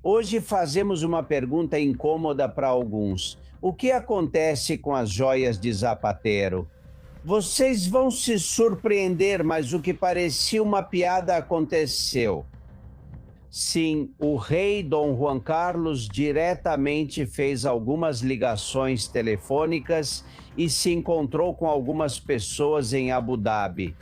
Hoje fazemos uma pergunta incômoda para alguns. O que acontece com as joias de Zapatero? Vocês vão se surpreender, mas o que parecia uma piada aconteceu. Sim, o rei Dom Juan Carlos diretamente fez algumas ligações telefônicas e se encontrou com algumas pessoas em Abu Dhabi,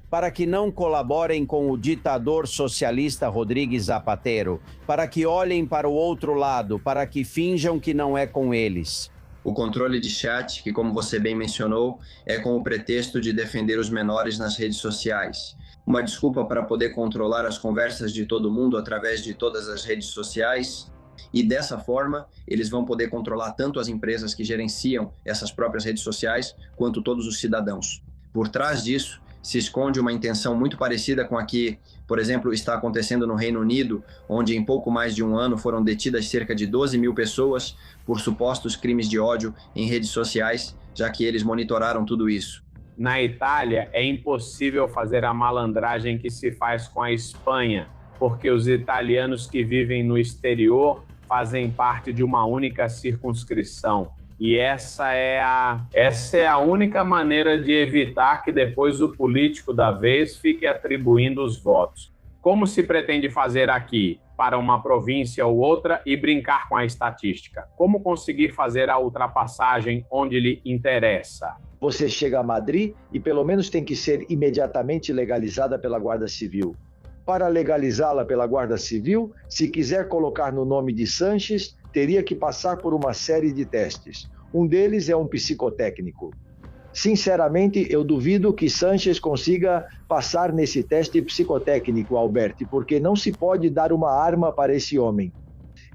para que não colaborem com o ditador socialista Rodrigues Zapatero, para que olhem para o outro lado, para que finjam que não é com eles. O controle de chat, que como você bem mencionou, é com o pretexto de defender os menores nas redes sociais. Uma desculpa para poder controlar as conversas de todo mundo através de todas as redes sociais. E dessa forma, eles vão poder controlar tanto as empresas que gerenciam essas próprias redes sociais, quanto todos os cidadãos. Por trás disso, se esconde uma intenção muito parecida com a que, por exemplo, está acontecendo no Reino Unido, onde em pouco mais de um ano foram detidas cerca de 12 mil pessoas por supostos crimes de ódio em redes sociais, já que eles monitoraram tudo isso. Na Itália, é impossível fazer a malandragem que se faz com a Espanha, porque os italianos que vivem no exterior fazem parte de uma única circunscrição. E essa é a única maneira de evitar que depois o político da vez fique atribuindo os votos. Como se pretende fazer aqui para uma província ou outra e brincar com a estatística? Como conseguir fazer a ultrapassagem onde lhe interessa? Você chega a Madrid e pelo menos tem que ser imediatamente legalizada pela Guarda Civil. Para legalizá-la pela Guarda Civil, se quiser colocar no nome de Sanches, teria que passar por uma série de testes. Um deles é um psicotécnico. Sinceramente, eu duvido que Sanches consiga passar nesse teste psicotécnico, Alberti, porque não se pode dar uma arma para esse homem.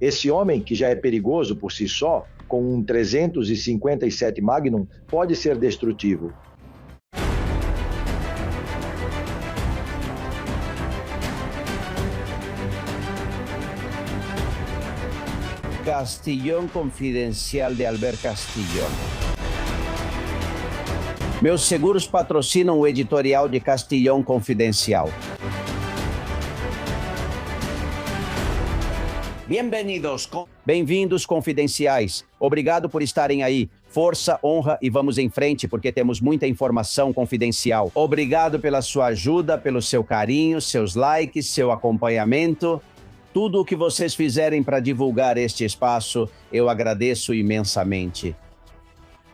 Esse homem, que já é perigoso por si só, com um 357 Magnum, pode ser destrutivo. Castillón Confidencial de Albert Castillón. Meus seguros patrocinam o editorial de Castillón Confidencial. Bem-vindos, confidenciais. Obrigado por estarem aí. Força, honra e vamos em frente, porque temos muita informação confidencial. Obrigado pela sua ajuda, pelo seu carinho, seus likes, seu acompanhamento. Tudo o que vocês fizerem para divulgar este espaço, eu agradeço imensamente.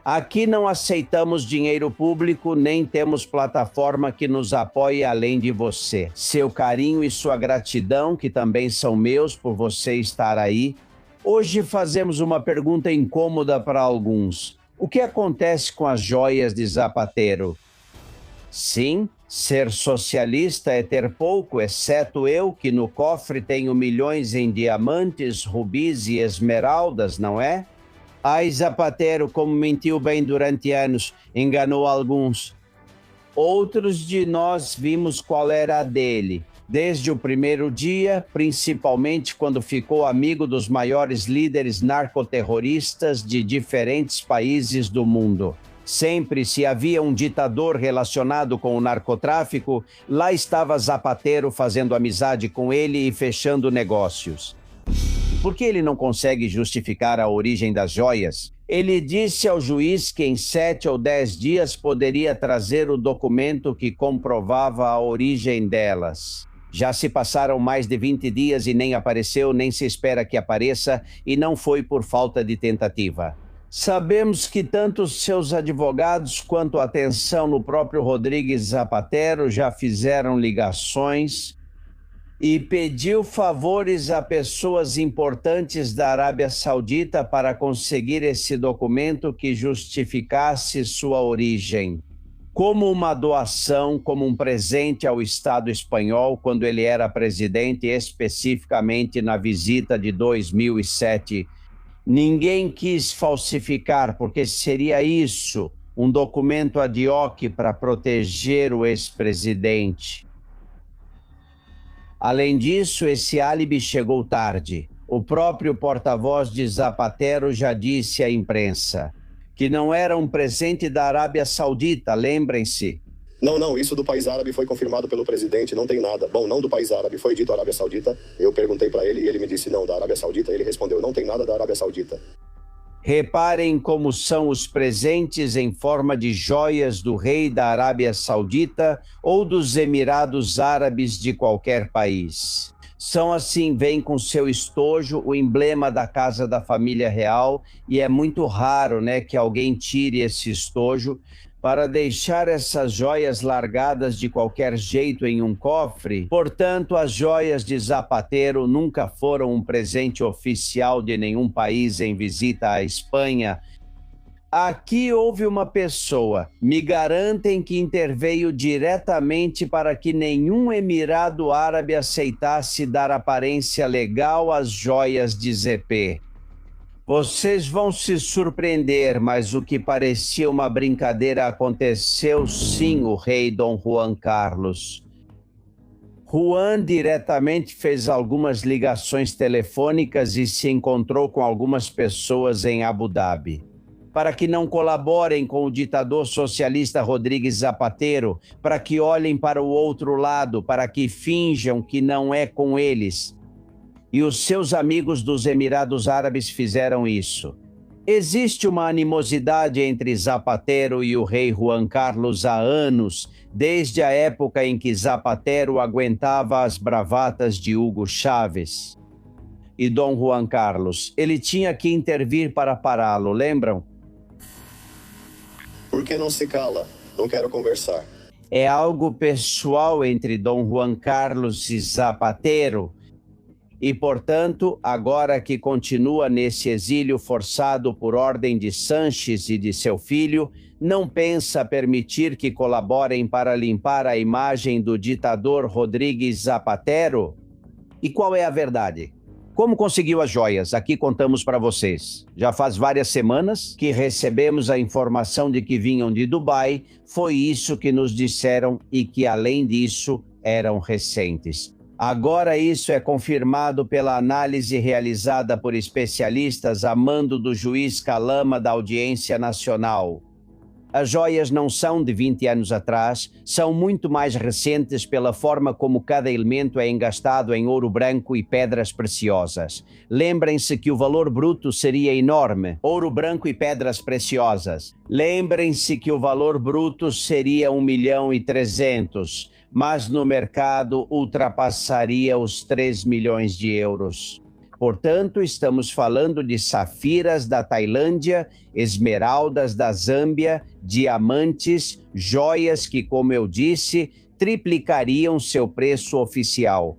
Aqui não aceitamos dinheiro público, nem temos plataforma que nos apoie além de você. Seu carinho e sua gratidão, que também são meus por você estar aí. Hoje fazemos uma pergunta incômoda para alguns. O que acontece com as joias de Zapatero? Sim, ser socialista é ter pouco, exceto eu, que no cofre tenho milhões em diamantes, rubis e esmeraldas, não é? Ai, Zapatero, como mentiu bem durante anos, enganou alguns. Outros de nós vimos qual era a dele. Desde o primeiro dia, principalmente quando ficou amigo dos maiores líderes narcoterroristas de diferentes países do mundo. Sempre se havia um ditador relacionado com o narcotráfico, lá estava Zapatero fazendo amizade com ele e fechando negócios. Por que ele não consegue justificar a origem das joias? Ele disse ao juiz que em 7 ou 10 dias poderia trazer o documento que comprovava a origem delas. Já se passaram mais de 20 dias e nem apareceu, nem se espera que apareça, e não foi por falta de tentativa. Sabemos que tanto seus advogados quanto a atenção no próprio Rodrigues Zapatero já fizeram ligações e pediu favores a pessoas importantes da Arábia Saudita para conseguir esse documento que justificasse sua origem. Como uma doação, como um presente ao Estado espanhol quando ele era presidente, especificamente na visita de 2007. Ninguém quis falsificar, porque seria isso, um documento ad hoc para proteger o ex-presidente. Além disso, esse álibi chegou tarde. O próprio porta-voz de Zapatero já disse à imprensa que não era um presente da Arábia Saudita, lembrem-se. Não, isso do país árabe foi confirmado pelo presidente, não tem nada. Bom, não do país árabe, foi dito Arábia Saudita. Eu perguntei para ele e ele me disse não, da Arábia Saudita. Ele respondeu, não tem nada da Arábia Saudita. Reparem como são os presentes em forma de joias do rei da Arábia Saudita ou dos Emirados Árabes de qualquer país. São assim, vêm com seu estojo, o emblema da casa da família real, e é muito raro, né, que alguém tire esse estojo para deixar essas joias largadas de qualquer jeito em um cofre. Portanto, as joias de Zapatero nunca foram um presente oficial de nenhum país em visita à Espanha. Aqui houve uma pessoa, me garantem que interveio diretamente para que nenhum Emirado Árabe aceitasse dar aparência legal às joias de ZP. Vocês vão se surpreender, mas o que parecia uma brincadeira aconteceu sim, o rei Dom Juan Carlos. Juan diretamente fez algumas ligações telefônicas e se encontrou com algumas pessoas em Abu Dhabi, para que não colaborem com o ditador socialista Rodrigues Zapatero, para que olhem para o outro lado, para que finjam que não é com eles. E os seus amigos dos Emirados Árabes fizeram isso. Existe uma animosidade entre Zapatero e o rei Juan Carlos há anos, desde a época em que Zapatero aguentava as bravatas de Hugo Chávez. E Dom Juan Carlos, ele tinha que intervir para pará-lo, lembram? Por que não se cala? Não quero conversar. É algo pessoal entre Dom Juan Carlos e Zapatero. E, portanto, agora que continua nesse exílio forçado por ordem de Sanches e de seu filho, não pensa permitir que colaborem para limpar a imagem do ditador Rodrigues Zapatero? E qual é a verdade? Como conseguiu as joias? Aqui contamos para vocês. Já faz várias semanas que recebemos a informação de que vinham de Dubai. Foi isso que nos disseram e que, além disso, eram recentes. Agora isso é confirmado pela análise realizada por especialistas a mando do juiz Calama da Audiência Nacional. As joias não são de 20 anos atrás, são muito mais recentes pela forma como cada elemento é engastado em ouro branco e pedras preciosas. Lembrem-se que o valor bruto seria enorme. Ouro branco e pedras preciosas. Lembrem-se que o valor bruto seria 1.300.000. Mas no mercado ultrapassaria os 3 milhões de euros. Portanto, estamos falando de safiras da Tailândia, esmeraldas da Zâmbia, diamantes, joias que, como eu disse, triplicariam seu preço oficial.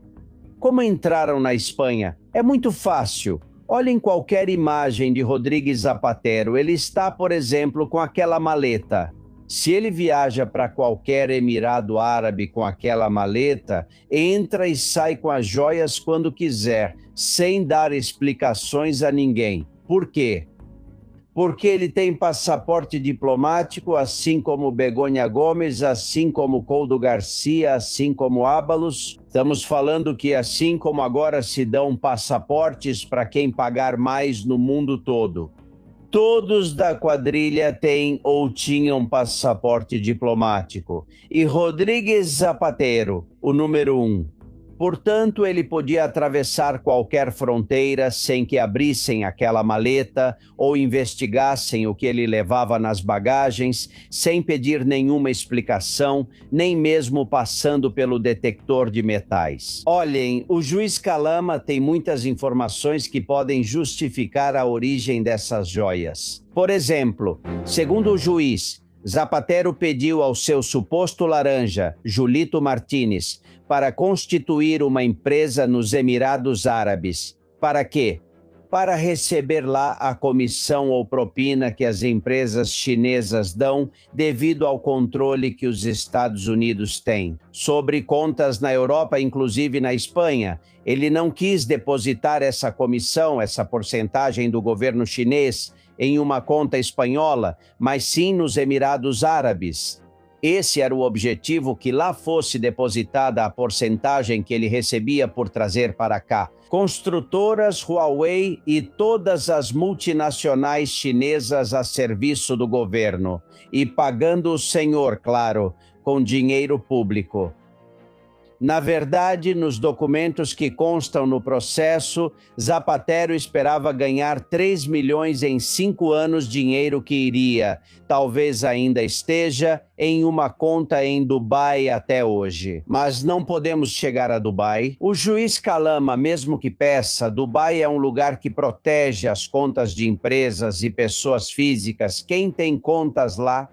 Como entraram na Espanha? É muito fácil. Olhem qualquer imagem de Rodrigues Zapatero. Ele está, por exemplo, com aquela maleta. Se ele viaja para qualquer Emirado Árabe com aquela maleta, entra e sai com as joias quando quiser, sem dar explicações a ninguém. Por quê? Porque ele tem passaporte diplomático, assim como Begonha Gomes, assim como Coldo Garcia, assim como Ábalos. Estamos falando que assim como agora se dão passaportes para quem pagar mais no mundo todo. Todos da quadrilha têm ou tinham passaporte diplomático. E Rodrigues Zapatero, o número 1. Portanto, ele podia atravessar qualquer fronteira sem que abrissem aquela maleta ou investigassem o que ele levava nas bagagens, sem pedir nenhuma explicação, nem mesmo passando pelo detector de metais. Olhem, o juiz Calama tem muitas informações que podem justificar a origem dessas joias. Por exemplo, segundo o juiz, Zapatero pediu ao seu suposto laranja, Julito Martínez, para constituir uma empresa nos Emirados Árabes. Para quê? Para receber lá a comissão ou propina que as empresas chinesas dão devido ao controle que os Estados Unidos têm. Sobre contas na Europa, inclusive na Espanha, ele não quis depositar essa comissão, essa porcentagem do governo chinês, em uma conta espanhola, mas sim nos Emirados Árabes. Esse era o objetivo, que lá fosse depositada a porcentagem que ele recebia por trazer para cá. Construtoras, Huawei e todas as multinacionais chinesas a serviço do governo. E pagando o senhor, claro, com dinheiro público. Na verdade, nos documentos que constam no processo, Zapatero esperava ganhar 3 milhões em 5 anos, dinheiro que iria, talvez ainda esteja, em uma conta em Dubai até hoje. Mas não podemos chegar a Dubai. O juiz Calama, mesmo que peça, Dubai é um lugar que protege as contas de empresas e pessoas físicas. Quem tem contas lá?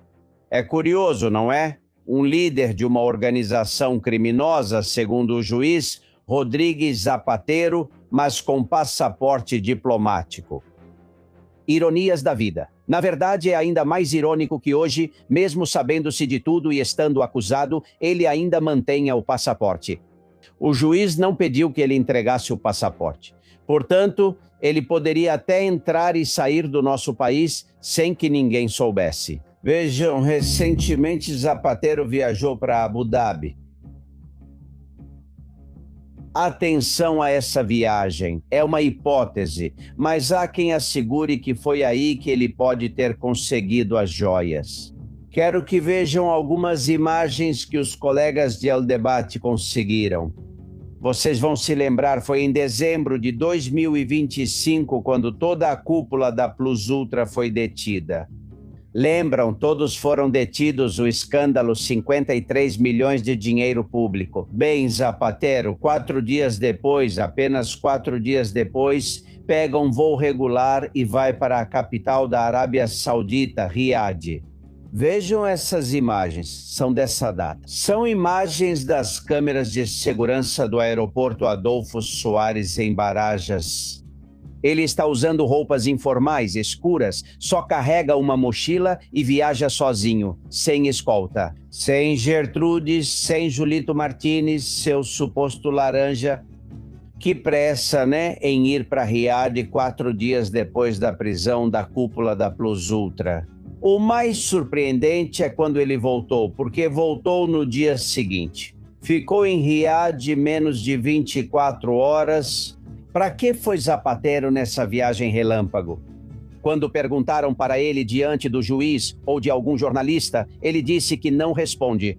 É curioso, não é? Um líder de uma organização criminosa, segundo o juiz, Rodrigues Zapatero, mas com passaporte diplomático. Ironias da vida. Na verdade, é ainda mais irônico que hoje, mesmo sabendo-se de tudo e estando acusado, ele ainda mantenha o passaporte. O juiz não pediu que ele entregasse o passaporte. Portanto, ele poderia até entrar e sair do nosso país sem que ninguém soubesse. Vejam, recentemente Zapatero viajou para Abu Dhabi. Atenção a essa viagem, é uma hipótese, mas há quem assegure que foi aí que ele pode ter conseguido as joias. Quero que vejam algumas imagens que os colegas de El Debate conseguiram. Vocês vão se lembrar, foi em dezembro de 2025, quando toda a cúpula da Plus Ultra foi detida. Lembram, todos foram detidos, o escândalo 53 milhões de dinheiro público. Bem, Zapatero, 4 dias depois, apenas 4 dias depois, pega um voo regular e vai para a capital da Arábia Saudita, Riad. Vejam essas imagens, são dessa data. São imagens das câmeras de segurança do aeroporto Adolfo Soares em Barajas. Ele está usando roupas informais, escuras, só carrega uma mochila e viaja sozinho, sem escolta. Sem Gertrudes, sem Julito Martins, seu suposto laranja. Que pressa, né, em ir para Riad 4 dias depois da prisão da cúpula da Plus Ultra. O mais surpreendente é quando ele voltou, porque voltou no dia seguinte. Ficou em Riad menos de 24 horas. Para que foi Zapatero nessa viagem relâmpago? Quando perguntaram para ele diante do juiz ou de algum jornalista, ele disse que não responde.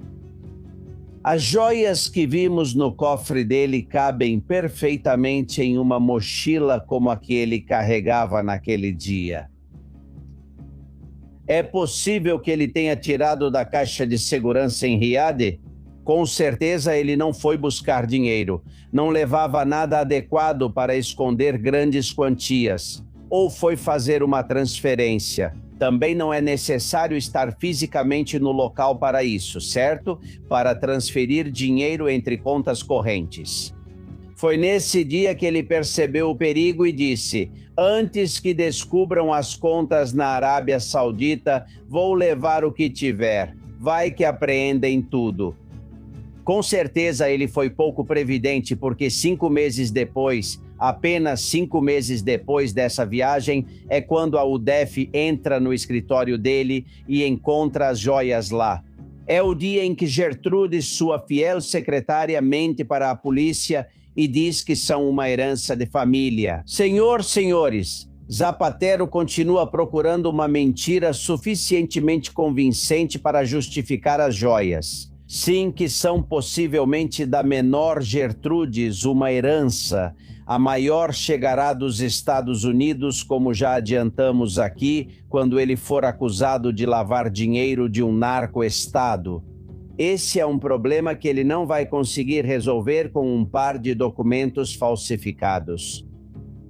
As joias que vimos no cofre dele cabem perfeitamente em uma mochila como a que ele carregava naquele dia. É possível que ele tenha tirado da caixa de segurança em Riad? Com certeza ele não foi buscar dinheiro, não levava nada adequado para esconder grandes quantias, ou foi fazer uma transferência. Também não é necessário estar fisicamente no local para isso, certo? Para transferir dinheiro entre contas correntes. Foi nesse dia que ele percebeu o perigo e disse: antes que descubram as contas na Arábia Saudita, vou levar o que tiver. Vai que apreendem tudo. Com certeza ele foi pouco previdente, porque 5 meses depois, apenas 5 meses depois dessa viagem, é quando a UDEF entra no escritório dele e encontra as joias lá. É o dia em que Gertrudes, sua fiel secretária, mente para a polícia e diz que são uma herança de família. Senhores, Zapatero continua procurando uma mentira suficientemente convincente para justificar as joias. Sim, que são possivelmente da menor Gertrudes, uma herança. A maior chegará dos Estados Unidos, como já adiantamos aqui, quando ele for acusado de lavar dinheiro de um narco-estado. Esse é um problema que ele não vai conseguir resolver com um par de documentos falsificados.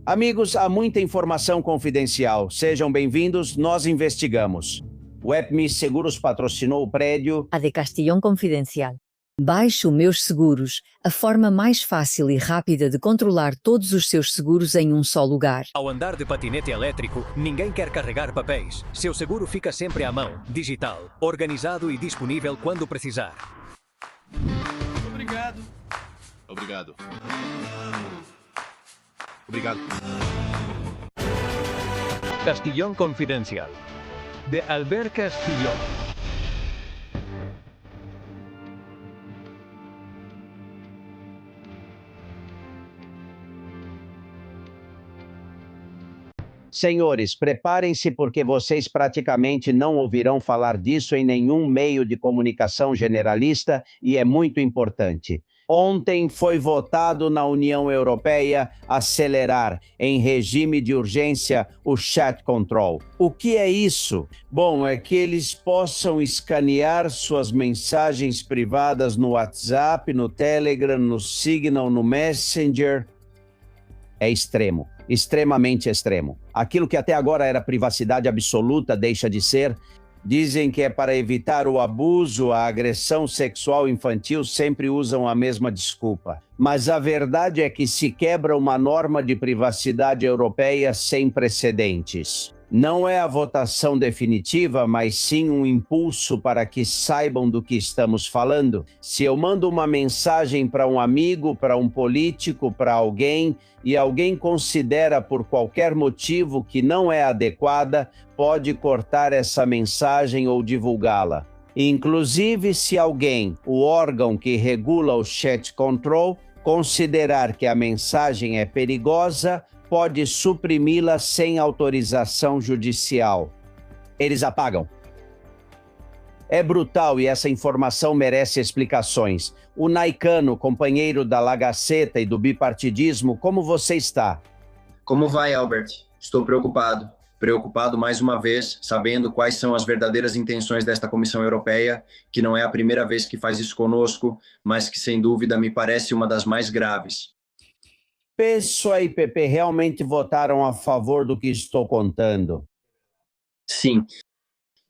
Amigos, há muita informação confidencial. Sejam bem-vindos, nós investigamos. O EPMI Seguros patrocinou o prédio. A de Castillón Confidencial. Baixe o Meus Seguros, a forma mais fácil e rápida de controlar todos os seus seguros em um só lugar. Ao andar de patinete elétrico, ninguém quer carregar papéis. Seu seguro fica sempre à mão, digital, organizado e disponível quando precisar. Obrigado. Castillón Confidencial. De Albert Castillón. Senhores, preparem-se porque vocês praticamente não ouvirão falar disso em nenhum meio de comunicação generalista e é muito importante. Ontem foi votado na União Europeia acelerar, em regime de urgência, o chat control. O que é isso? Bom, é que eles possam escanear suas mensagens privadas no WhatsApp, no Telegram, no Signal, no Messenger. É extremo, extremamente extremo. Aquilo que até agora era privacidade absoluta deixa de ser. Dizem que é para evitar o abuso, a agressão sexual infantil, sempre usam a mesma desculpa. Mas a verdade é que se quebra uma norma de privacidade europeia sem precedentes. Não é a votação definitiva, mas sim um impulso para que saibam do que estamos falando. Se eu mando uma mensagem para um amigo, para um político, para alguém, e alguém considera por qualquer motivo que não é adequada, pode cortar essa mensagem ou divulgá-la. Inclusive, se alguém, o órgão que regula o chat control, considerar que a mensagem é perigosa, pode suprimi-la sem autorização judicial. Eles apagam. É brutal e essa informação merece explicações. O Naicano, companheiro da Lagaceta e do bipartidismo, como você está? Como vai, Albert? Estou preocupado. Preocupado mais uma vez, sabendo quais são as verdadeiras intenções desta Comissão Europeia, que não é a primeira vez que faz isso conosco, mas que sem dúvida me parece uma das mais graves. PSOE e PP realmente votaram a favor do que estou contando?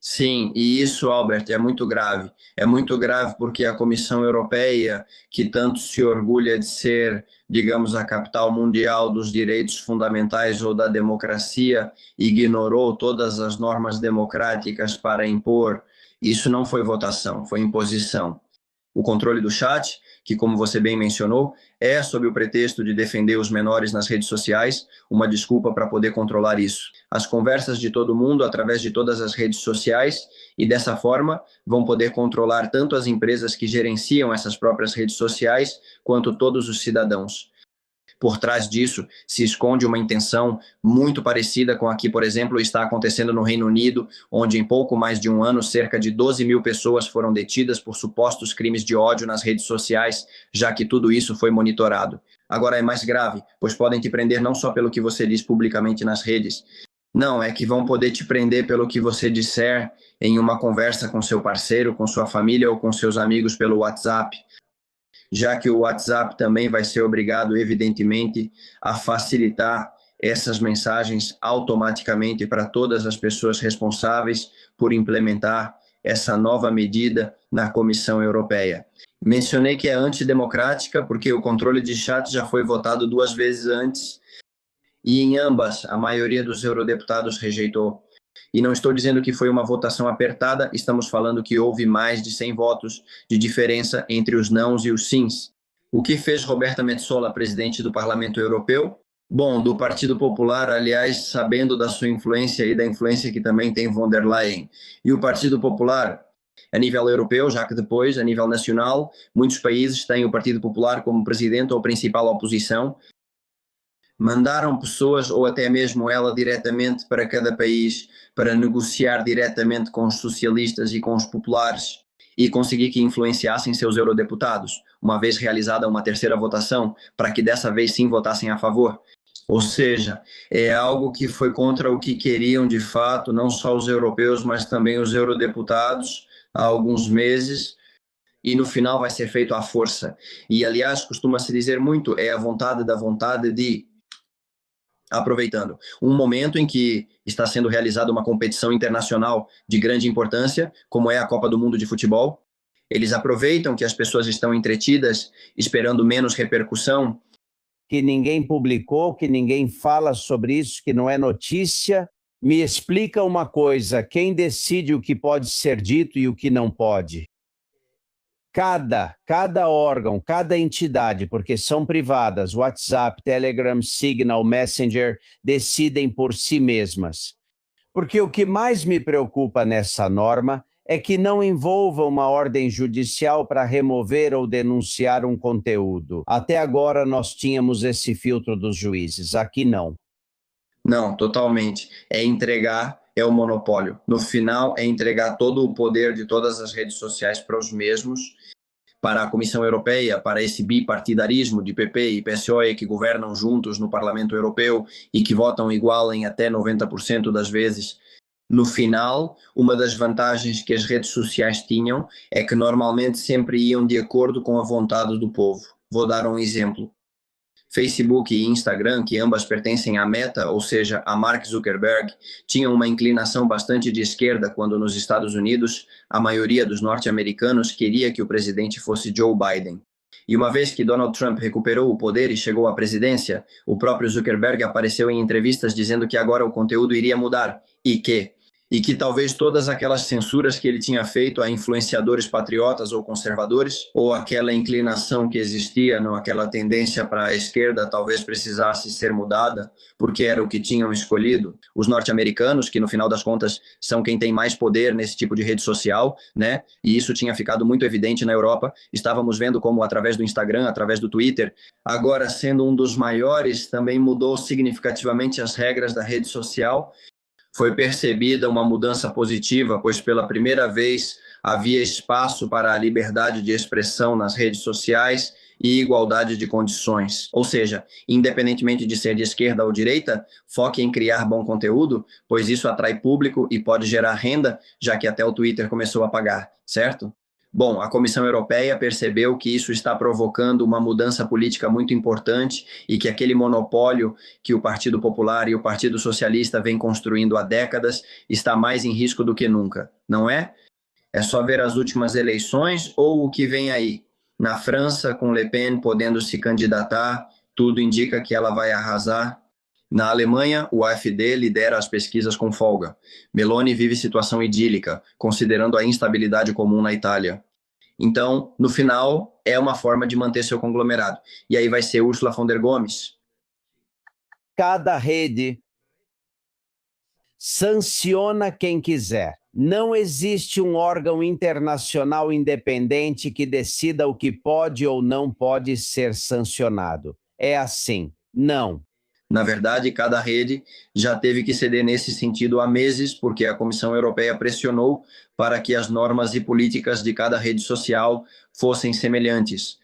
Sim, e isso, Albert, é muito grave. É muito grave porque a Comissão Europeia, que tanto se orgulha de ser, digamos, a capital mundial dos direitos fundamentais ou da democracia, ignorou todas as normas democráticas para impor. Isso não foi votação, foi imposição. O controle do chat, que, como você bem mencionou, é sob o pretexto de defender os menores nas redes sociais, uma desculpa para poder controlar isso. As conversas de todo mundo através de todas as redes sociais e, dessa forma, vão poder controlar tanto as empresas que gerenciam essas próprias redes sociais, quanto todos os cidadãos. Por trás disso se esconde uma intenção muito parecida com a que, por exemplo, está acontecendo no Reino Unido, onde em pouco mais de um ano, cerca de 12 mil pessoas foram detidas por supostos crimes de ódio nas redes sociais, já que tudo isso foi monitorado. Agora é mais grave, pois podem te prender não só pelo que você diz publicamente nas redes. Não, é que vão poder te prender pelo que você disser em uma conversa com seu parceiro, com sua família ou com seus amigos pelo WhatsApp, já que o WhatsApp também vai ser obrigado, evidentemente, a facilitar essas mensagens automaticamente para todas as pessoas responsáveis por implementar essa nova medida na Comissão Europeia. Mencionei que é antidemocrática porque o controle de chat já foi votado 2 vezes antes e em ambas a maioria dos eurodeputados rejeitou. E não estou dizendo que foi uma votação apertada, estamos falando que houve mais de 100 votos de diferença entre os nãos e os sims. O que fez Roberta Metsola, presidente do Parlamento Europeu? Bom, do Partido Popular, aliás, sabendo da sua influência e da influência que também tem von der Leyen. E o Partido Popular, a nível europeu, já que depois, a nível nacional, muitos países têm o Partido Popular como presidente ou principal oposição, mandaram pessoas, ou até mesmo ela diretamente para cada país, para negociar diretamente com os socialistas e com os populares e conseguir que influenciassem seus eurodeputados, uma vez realizada uma terceira votação, para que dessa vez sim votassem a favor. Ou seja, é algo que foi contra o que queriam de fato, não só os europeus, mas também os eurodeputados há alguns meses, e no final vai ser feito à força. E aliás, costuma-se dizer muito, é a vontade da vontade de... Aproveitando um momento em que está sendo realizada uma competição internacional de grande importância, como é a Copa do Mundo de Futebol, eles aproveitam que as pessoas estão entretidas, esperando menos repercussão. Que ninguém publicou, que ninguém fala sobre isso, que não é notícia. Me explica uma coisa, quem decide o que pode ser dito e o que não pode? Cada órgão, cada entidade, porque são privadas, WhatsApp, Telegram, Signal, Messenger, decidem por si mesmas. Porque o que mais me preocupa nessa norma é que não envolva uma ordem judicial para remover ou denunciar um conteúdo. Até agora nós tínhamos esse filtro dos juízes, aqui não. Não, totalmente. É entregar, é o monopólio. No final, é entregar todo o poder de todas as redes sociais para os mesmos, para a Comissão Europeia, para esse bipartidarismo de PP e PSOE que governam juntos no Parlamento Europeu e que votam igual em até 90% das vezes. No final, uma das vantagens que as redes sociais tinham é que normalmente sempre iam de acordo com a vontade do povo. Vou dar um exemplo. Facebook e Instagram, que ambas pertencem à Meta, ou seja, a Mark Zuckerberg, tinham uma inclinação bastante de esquerda quando nos Estados Unidos a maioria dos norte-americanos queria que o presidente fosse Joe Biden. E uma vez que Donald Trump recuperou o poder e chegou à presidência, o próprio Zuckerberg apareceu em entrevistas dizendo que agora o conteúdo iria mudar e que talvez todas aquelas censuras que ele tinha feito a influenciadores patriotas ou conservadores, ou aquela inclinação que existia, não, aquela tendência para a esquerda talvez precisasse ser mudada, porque era o que tinham escolhido. Os norte-americanos, que no final das contas são quem tem mais poder nesse tipo de rede social, né? E isso tinha ficado muito evidente na Europa. Estávamos vendo como através do Instagram, através do Twitter, agora sendo um dos maiores, também mudou significativamente as regras da rede social. Foi percebida uma mudança positiva, pois pela primeira vez havia espaço para a liberdade de expressão nas redes sociais e igualdade de condições. Ou seja, independentemente de ser de esquerda ou direita, foque em criar bom conteúdo, pois isso atrai público e pode gerar renda, já que até o Twitter começou a pagar, certo? Bom, a Comissão Europeia percebeu que isso está provocando uma mudança política muito importante e que aquele monopólio que o Partido Popular e o Partido Socialista vêm construindo há décadas está mais em risco do que nunca, não é? É só ver as últimas eleições ou o que vem aí. Na França, com Le Pen podendo se candidatar, tudo indica que ela vai arrasar. Na Alemanha, o AfD lidera as pesquisas com folga. Meloni vive situação idílica, considerando a instabilidade comum na Itália. Então, no final, é uma forma de manter seu conglomerado. E aí vai ser Ursula von der Gomes. Cada rede sanciona quem quiser. Não existe um órgão internacional independente que decida o que pode ou não pode ser sancionado. É assim. Não. Na verdade, cada rede já teve que ceder nesse sentido há meses, porque a Comissão Europeia pressionou para que as normas e políticas de cada rede social fossem semelhantes.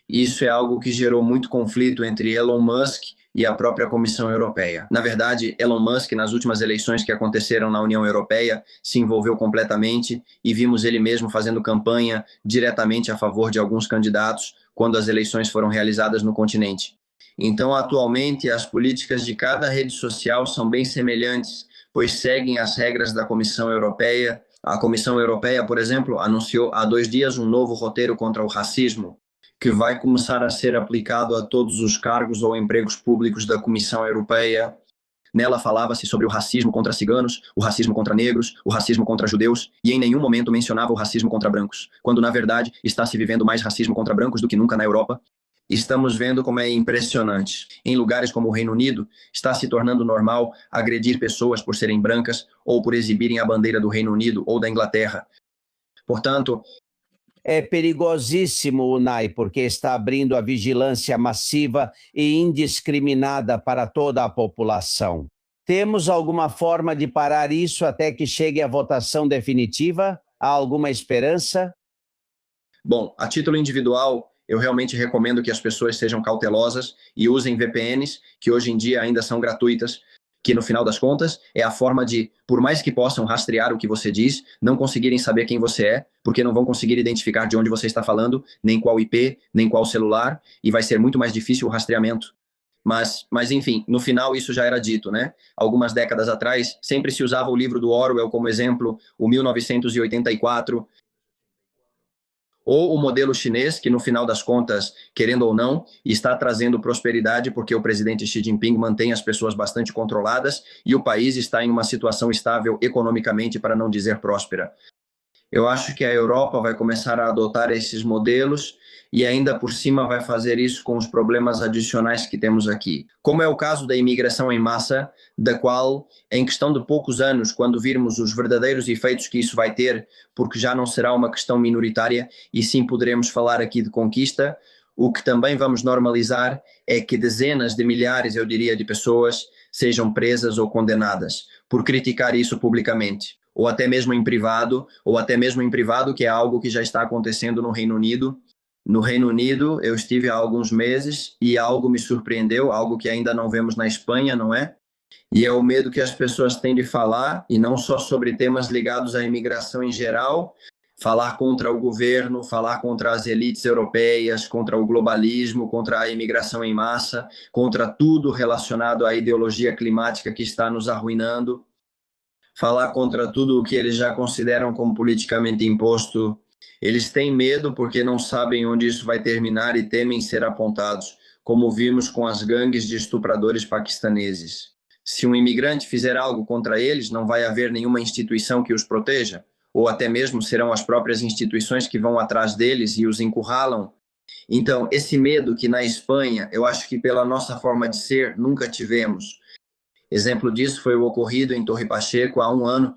Isso é algo que gerou muito conflito entre Elon Musk e a própria Comissão Europeia. Na verdade, Elon Musk, nas últimas eleições que aconteceram na União Europeia, se envolveu completamente e vimos ele mesmo fazendo campanha diretamente a favor de alguns candidatos quando as eleições foram realizadas no continente. Então, atualmente, as políticas de cada rede social são bem semelhantes, pois seguem as regras da Comissão Europeia. A Comissão Europeia, por exemplo, anunciou há 2 dias um novo roteiro contra o racismo, que vai começar a ser aplicado a todos os cargos ou empregos públicos da Comissão Europeia. Nela falava-se sobre o racismo contra ciganos, o racismo contra negros, o racismo contra judeus, e em nenhum momento mencionava o racismo contra brancos, quando, na verdade, está se vivendo mais racismo contra brancos do que nunca na Europa. Estamos vendo como é impressionante. Em lugares como o Reino Unido, está se tornando normal agredir pessoas por serem brancas ou por exibirem a bandeira do Reino Unido ou da Inglaterra. Portanto, é perigosíssimo, Unai, porque está abrindo a vigilância massiva e indiscriminada para toda a população. Temos alguma forma de parar isso até que chegue a votação definitiva? Há alguma esperança? Bom, a título individual, eu realmente recomendo que as pessoas sejam cautelosas e usem VPNs, que hoje em dia ainda são gratuitas, que no final das contas é a forma de, por mais que possam rastrear o que você diz, não conseguirem saber quem você é, porque não vão conseguir identificar de onde você está falando, nem qual IP, nem qual celular, e vai ser muito mais difícil o rastreamento. Mas enfim, no final isso já era dito, né? Algumas décadas atrás, sempre se usava o livro do Orwell como exemplo, o 1984, ou o modelo chinês, que no final das contas, querendo ou não, está trazendo prosperidade porque o presidente Xi Jinping mantém as pessoas bastante controladas e o país está em uma situação estável economicamente, para não dizer próspera. Eu acho que a Europa vai começar a adotar esses modelos e ainda por cima vai fazer isso com os problemas adicionais que temos aqui. Como é o caso da imigração em massa, da qual, em questão de poucos anos, quando virmos os verdadeiros efeitos que isso vai ter, porque já não será uma questão minoritária e sim poderemos falar aqui de conquista, O que também vamos normalizar é que dezenas de milhares, eu diria, de pessoas sejam presas ou condenadas por criticar isso publicamente, ou até mesmo em privado, que é algo que já está acontecendo no Reino Unido. No Reino Unido, eu estive há alguns meses e algo me surpreendeu, algo que ainda não vemos na Espanha, não é? E é o medo que as pessoas têm de falar, e não só sobre temas ligados à imigração em geral, falar contra o governo, falar contra as elites europeias, contra o globalismo, contra a imigração em massa, contra tudo relacionado à ideologia climática que está nos arruinando, falar contra tudo o que eles já consideram como politicamente imposto. Eles têm medo porque não sabem onde isso vai terminar e temem ser apontados, como vimos com as gangues de estupradores paquistaneses. Se um imigrante fizer algo contra eles, não vai haver nenhuma instituição que os proteja, ou até mesmo serão as próprias instituições que vão atrás deles e os encurralam. Então, esse medo que na Espanha, eu acho que pela nossa forma de ser, nunca tivemos. Exemplo disso foi o ocorrido em Torre Pacheco há um ano,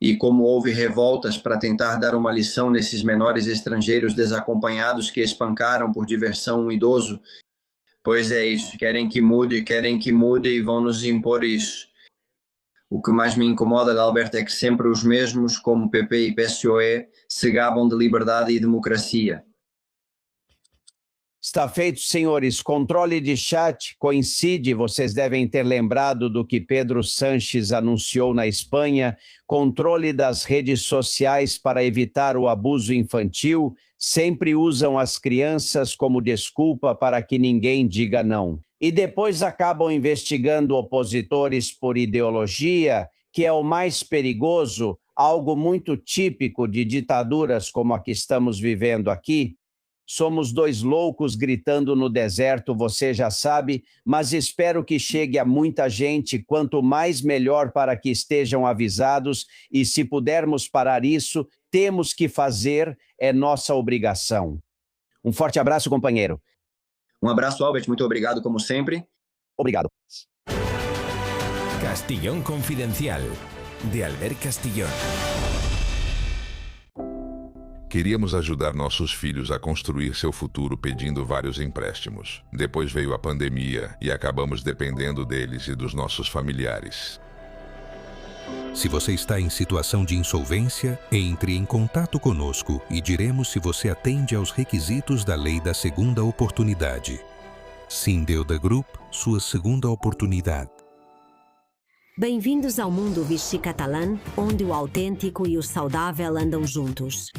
e como houve revoltas para tentar dar uma lição nesses menores estrangeiros desacompanhados que espancaram por diversão um idoso. Pois é isso, querem que mude e vão nos impor isso. O que mais me incomoda, Alberto, é que sempre os mesmos, como PP e PSOE, se gabam de liberdade e democracia. Está feito, senhores. Controle de chat coincide, vocês devem ter lembrado do que Pedro Sánchez anunciou na Espanha, controle das redes sociais para evitar o abuso infantil, sempre usam as crianças como desculpa para que ninguém diga não. E depois acabam investigando opositores por ideologia, que é o mais perigoso, algo muito típico de ditaduras como a que estamos vivendo aqui. Somos dois loucos gritando no deserto, você já sabe, mas espero que chegue a muita gente, quanto mais melhor para que estejam avisados, e se pudermos parar isso, temos que fazer, é nossa obrigação. Um forte abraço, companheiro. Um abraço, Albert, muito obrigado como sempre. Obrigado. Castillón Confidencial, de Albert Castillón. Queríamos ajudar nossos filhos a construir seu futuro pedindo vários empréstimos. Depois veio a pandemia e acabamos dependendo deles e dos nossos familiares. Se você está em situação de insolvência, entre em contato conosco e diremos se você atende aos requisitos da Lei da Segunda Oportunidade. Sindeuda Group, sua segunda oportunidade. Bem-vindos ao mundo Vichy catalã, onde o autêntico e o saudável andam juntos.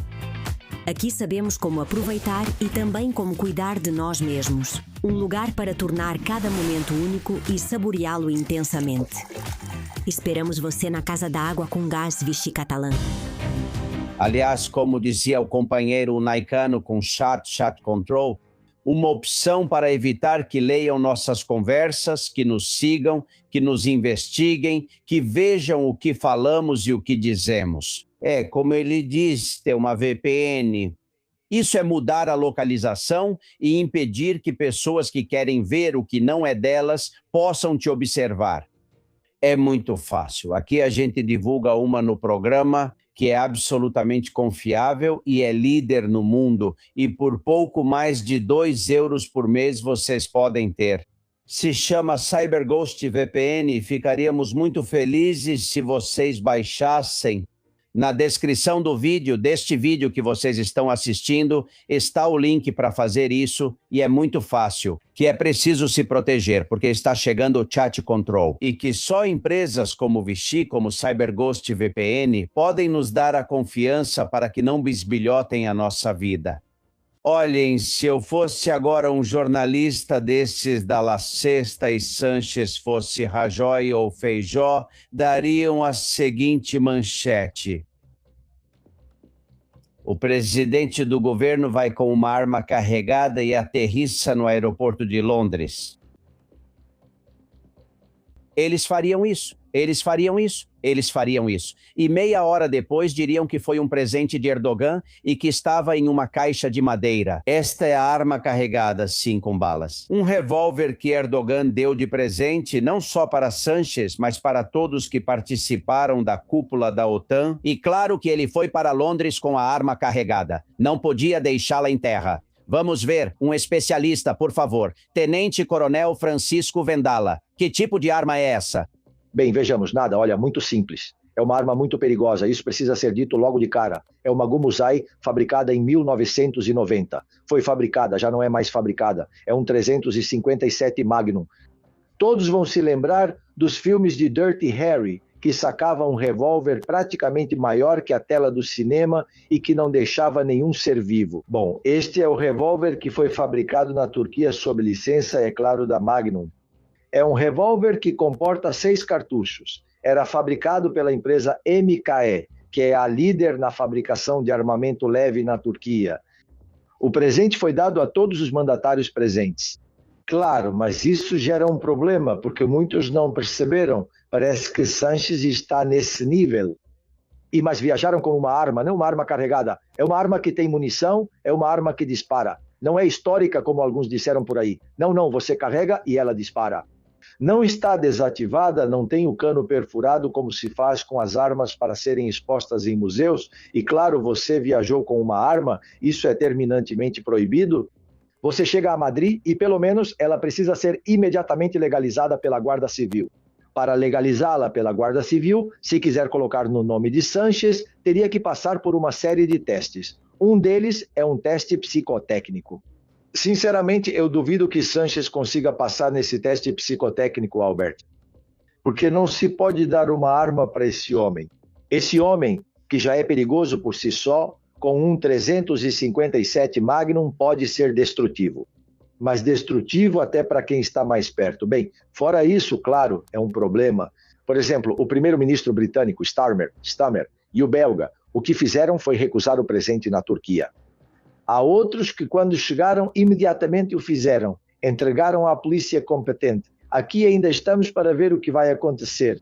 Aqui sabemos como aproveitar e também como cuidar de nós mesmos. Um lugar para tornar cada momento único e saboreá-lo intensamente. Esperamos você na Casa da Água com Gás Vichy catalã. Aliás, como dizia o companheiro Naicano com Chat Control, uma opção para evitar que leiam nossas conversas, que nos sigam, que nos investiguem, que vejam o que falamos e o que dizemos. É, como ele diz, ter uma VPN. Isso é mudar a localização e impedir que pessoas que querem ver o que não é delas possam te observar. É muito fácil. Aqui a gente divulga uma no programa que é absolutamente confiável e é líder no mundo, e por pouco mais de 2 euros por mês vocês podem ter. Se chama CyberGhost VPN e ficaríamos muito felizes se vocês baixassem. Na descrição do vídeo, deste vídeo que vocês estão assistindo, está o link para fazer isso, e é muito fácil, que é preciso se proteger, porque está chegando o Chat Control, e que só empresas como Vichy, como CyberGhost VPN, podem nos dar a confiança para que não bisbilhotem a nossa vida. Olhem, se eu fosse agora um jornalista desses da La Sexta e Sánchez fosse Rajoy ou Feijó, dariam a seguinte manchete. O presidente do governo vai com uma arma carregada e aterrissa no aeroporto de Londres. Eles fariam isso. E meia hora depois diriam que foi um presente de Erdogan e que estava em uma caixa de madeira. Esta é a arma carregada, sim, com balas. Um revólver que Erdogan deu de presente não só para Sánchez, mas para todos que participaram da cúpula da OTAN. E claro que ele foi para Londres com a arma carregada. Não podia deixá-la em terra. Vamos ver, um especialista, por favor. Tenente Coronel Francisco Vendala. Que tipo de arma é essa? Bem, vejamos, nada, olha, muito simples. É uma arma muito perigosa, isso precisa ser dito logo de cara. É uma Gumuzai fabricada em 1990. Foi fabricada, já não é mais fabricada. É um 357 Magnum. Todos vão se lembrar dos filmes de Dirty Harry, que sacava um revólver praticamente maior que a tela do cinema e que não deixava nenhum ser vivo. Bom, este é o revólver que foi fabricado na Turquia sob licença, é claro, da Magnum. É um revólver que comporta 6 cartuchos. Era fabricado pela empresa MKE, que é a líder na fabricação de armamento leve na Turquia. O presente foi dado a todos os mandatários presentes. Claro, mas isso gera um problema, porque muitos não perceberam. Parece que Sanches está nesse nível. Mas viajaram com uma arma, não uma arma carregada. É uma arma que tem munição, é uma arma que dispara. Não é histórica, como alguns disseram por aí. Não, você carrega e ela dispara. Não está desativada, não tem o cano perfurado como se faz com as armas para serem expostas em museus. E claro, você viajou com uma arma, isso é terminantemente proibido. Você chega a Madrid e pelo menos ela precisa ser imediatamente legalizada pela Guarda Civil. Para legalizá-la pela Guarda Civil, se quiser colocar no nome de Sanches, teria que passar por uma série de testes. Um deles é um teste psicotécnico. Sinceramente, eu duvido que Sanches consiga passar nesse teste psicotécnico, Albert. Porque não se pode dar uma arma para esse homem. Esse homem, que já é perigoso por si só, com um 357 Magnum pode ser destrutivo. Mas destrutivo até para quem está mais perto. Bem, fora isso, claro, é um problema. Por exemplo, o primeiro-ministro britânico, Starmer, e o belga, o que fizeram foi recusar o presente na Turquia. Há outros que, quando chegaram, imediatamente o fizeram. Entregaram à polícia competente. Aqui ainda estamos para ver o que vai acontecer.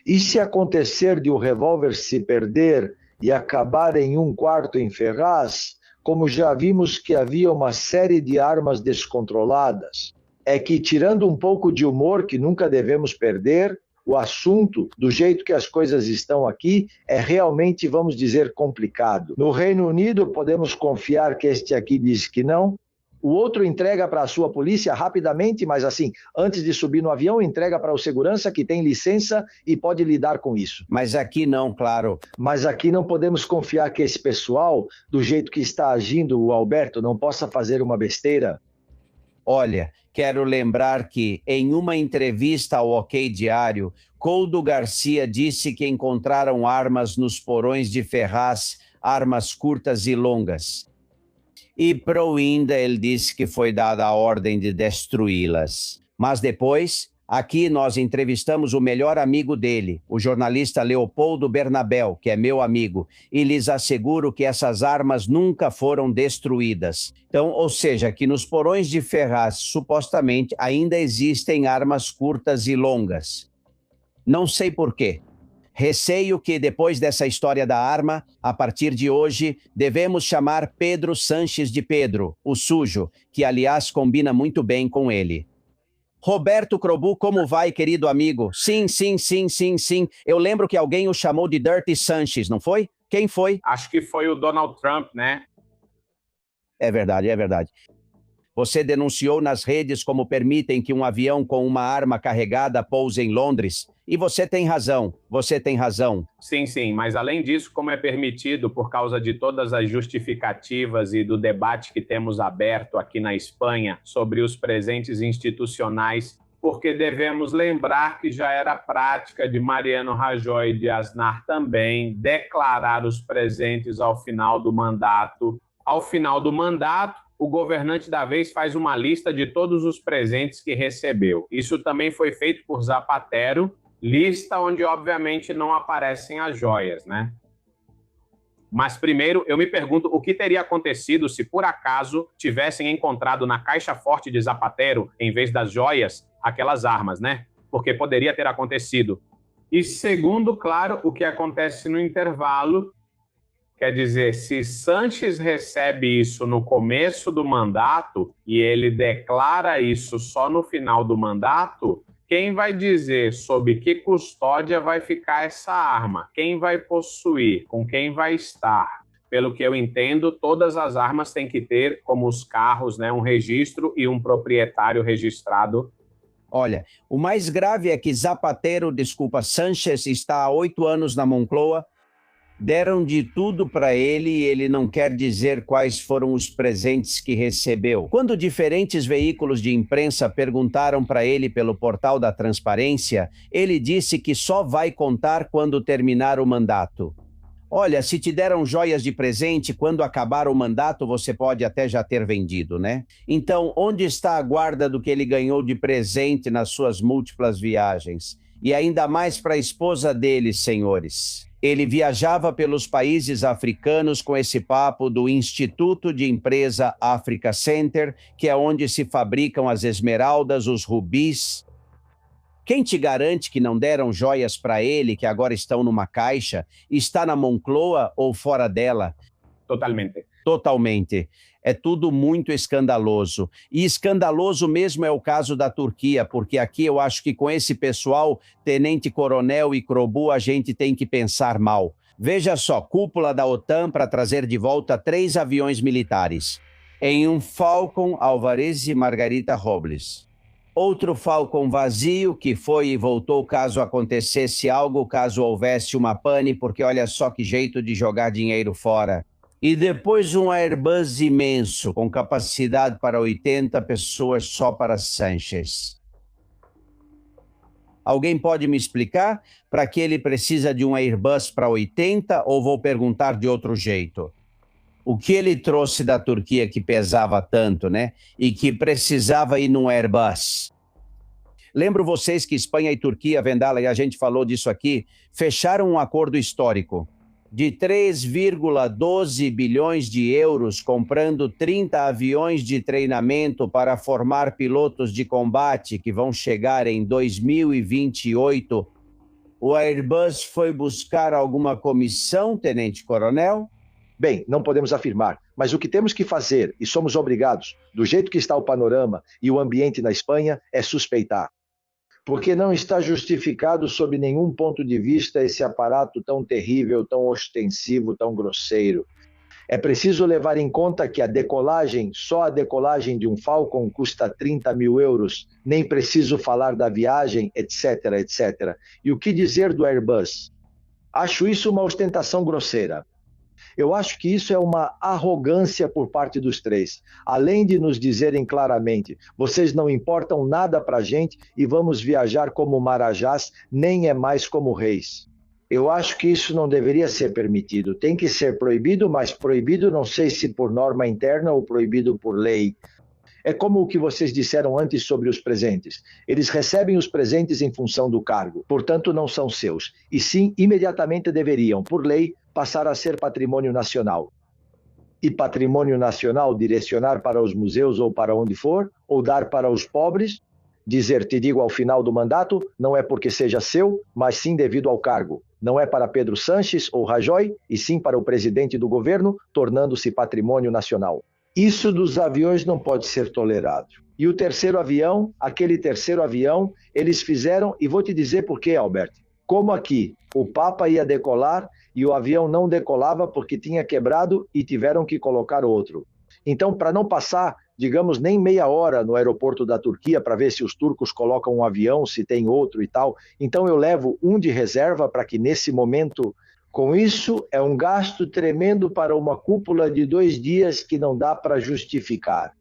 E se acontecer de o revólver se perder e acabar em um quarto em Ferraz, como já vimos que havia uma série de armas descontroladas, é que, tirando um pouco de humor que nunca devemos perder, o assunto, do jeito que as coisas estão aqui, é realmente, vamos dizer, complicado. No Reino Unido, podemos confiar que este aqui diz que não. O outro entrega para a sua polícia rapidamente, mas assim, antes de subir no avião, entrega para o segurança que tem licença e pode lidar com isso. Mas aqui não, claro. Mas aqui não podemos confiar que esse pessoal, do jeito que está agindo o Alberto, não possa fazer uma besteira. Olha, quero lembrar que, em uma entrevista ao OK Diário, Coldo Garcia disse que encontraram armas nos porões de Ferraz, armas curtas e longas. E pro ainda ele disse que foi dada a ordem de destruí-las. Mas depois, aqui nós entrevistamos o melhor amigo dele, o jornalista Leopoldo Bernabel, que é meu amigo, e lhes asseguro que essas armas nunca foram destruídas. Então, ou seja, que nos porões de Ferraz, supostamente, ainda existem armas curtas e longas. Não sei por quê. Receio que, depois dessa história da arma, a partir de hoje, devemos chamar Pedro Sanches de Pedro, o sujo, que, aliás, combina muito bem com ele. Roberto Crobu, como vai, querido amigo? Sim. Eu lembro que alguém o chamou de Dirty Sanches, não foi? Quem foi? Acho que foi o Donald Trump, né? É verdade. Você denunciou nas redes como permitem que um avião com uma arma carregada pouse em Londres. E você tem razão. Sim, mas além disso, como é permitido por causa de todas as justificativas e do debate que temos aberto aqui na Espanha sobre os presentes institucionais, porque devemos lembrar que já era prática de Mariano Rajoy e de Aznar também declarar os presentes ao final do mandato. Ao final do mandato, o governante da vez faz uma lista de todos os presentes que recebeu. Isso também foi feito por Zapatero, lista onde, obviamente, não aparecem as joias, né? Mas, primeiro, eu me pergunto o que teria acontecido se, por acaso, tivessem encontrado na caixa forte de Zapatero, em vez das joias, aquelas armas, né? Porque poderia ter acontecido. E, segundo, claro, o que acontece no intervalo. Quer dizer, se Sanches recebe isso no começo do mandato e ele declara isso só no final do mandato, quem vai dizer sob que custódia vai ficar essa arma? Quem vai possuir? Com quem vai estar? Pelo que eu entendo, todas as armas têm que ter, como os carros, né, um registro e um proprietário registrado. Olha, o mais grave é que Sánchez está há 8 anos na Moncloa. Deram de tudo para ele e ele não quer dizer quais foram os presentes que recebeu. Quando diferentes veículos de imprensa perguntaram para ele pelo portal da transparência, ele disse que só vai contar quando terminar o mandato. Olha, se te deram joias de presente, quando acabar o mandato, você pode até já ter vendido, né? Então, onde está a guarda do que ele ganhou de presente nas suas múltiplas viagens? E ainda mais para a esposa dele, senhores. Ele viajava pelos países africanos com esse papo do Instituto de Empresa Africa Center, que é onde se fabricam as esmeraldas, os rubis. Quem te garante que não deram joias para ele, que agora estão numa caixa, está na Moncloa ou fora dela? Totalmente. Totalmente. É tudo muito escandaloso. E escandaloso mesmo é o caso da Turquia, porque aqui eu acho que com esse pessoal, tenente-coronel e Krobu, a gente tem que pensar mal. Veja só, cúpula da OTAN para trazer de volta 3 aviões militares. Em um Falcon, Álvarez e Margarita Robles. Outro Falcon vazio que foi e voltou caso acontecesse algo, caso houvesse uma pane, porque olha só que jeito de jogar dinheiro fora. E depois um Airbus imenso, com capacidade para 80 pessoas só para Sánchez. Alguém pode me explicar para que ele precisa de um Airbus para 80 ou vou perguntar de outro jeito? O que ele trouxe da Turquia que pesava tanto, né? E que precisava ir num Airbus? Lembro vocês que Espanha e Turquia, Vendala, e a gente falou disso aqui, fecharam um acordo histórico de 3,12 bilhões de euros comprando 30 aviões de treinamento para formar pilotos de combate que vão chegar em 2028. O Airbus foi buscar alguma comissão, tenente-coronel? Bem, não podemos afirmar, mas o que temos que fazer, e somos obrigados, do jeito que está o panorama e o ambiente na Espanha, é suspeitar. Porque não está justificado sob nenhum ponto de vista esse aparato tão terrível, tão ostensivo, tão grosseiro. É preciso levar em conta que a decolagem, só a decolagem de um Falcon custa 30 mil euros, nem preciso falar da viagem, etc, etc. E o que dizer do Airbus? Acho isso uma ostentação grosseira. Eu acho que isso é uma arrogância por parte dos 3. Além de nos dizerem claramente, vocês não importam nada para a gente e vamos viajar como marajás, nem é mais como reis. Eu acho que isso não deveria ser permitido. Tem que ser proibido, mas proibido não sei se por norma interna ou proibido por lei. É como o que vocês disseram antes sobre os presentes. Eles recebem os presentes em função do cargo, portanto não são seus. E sim, imediatamente deveriam, por lei, passar a ser patrimônio nacional. E patrimônio nacional direcionar para os museus ou para onde for, ou dar para os pobres, dizer, te digo ao final do mandato, não é porque seja seu, mas sim devido ao cargo. Não é para Pedro Sánchez ou Rajoy, e sim para o presidente do governo, tornando-se patrimônio nacional. Isso dos aviões não pode ser tolerado. E o terceiro avião, aquele terceiro avião, eles fizeram, e vou te dizer por quê, Albert. Como aqui, o Papa ia decolar e o avião não decolava porque tinha quebrado e tiveram que colocar outro. Então, para não passar, digamos, nem meia hora no aeroporto da Turquia para ver se os turcos colocam um avião, se tem outro e tal, então eu levo um de reserva para que nesse momento... Com isso, é um gasto tremendo para uma cúpula de 2 dias que não dá para justificar.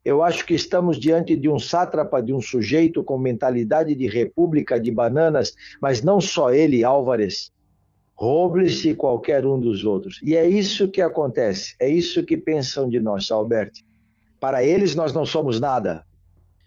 Eu acho que estamos diante de um sátrapa, de um sujeito com mentalidade de república de bananas, mas não só ele, Álvarez, Robles e qualquer um dos outros. E é isso que acontece, é isso que pensam de nós, Albert. Para eles, nós não somos nada.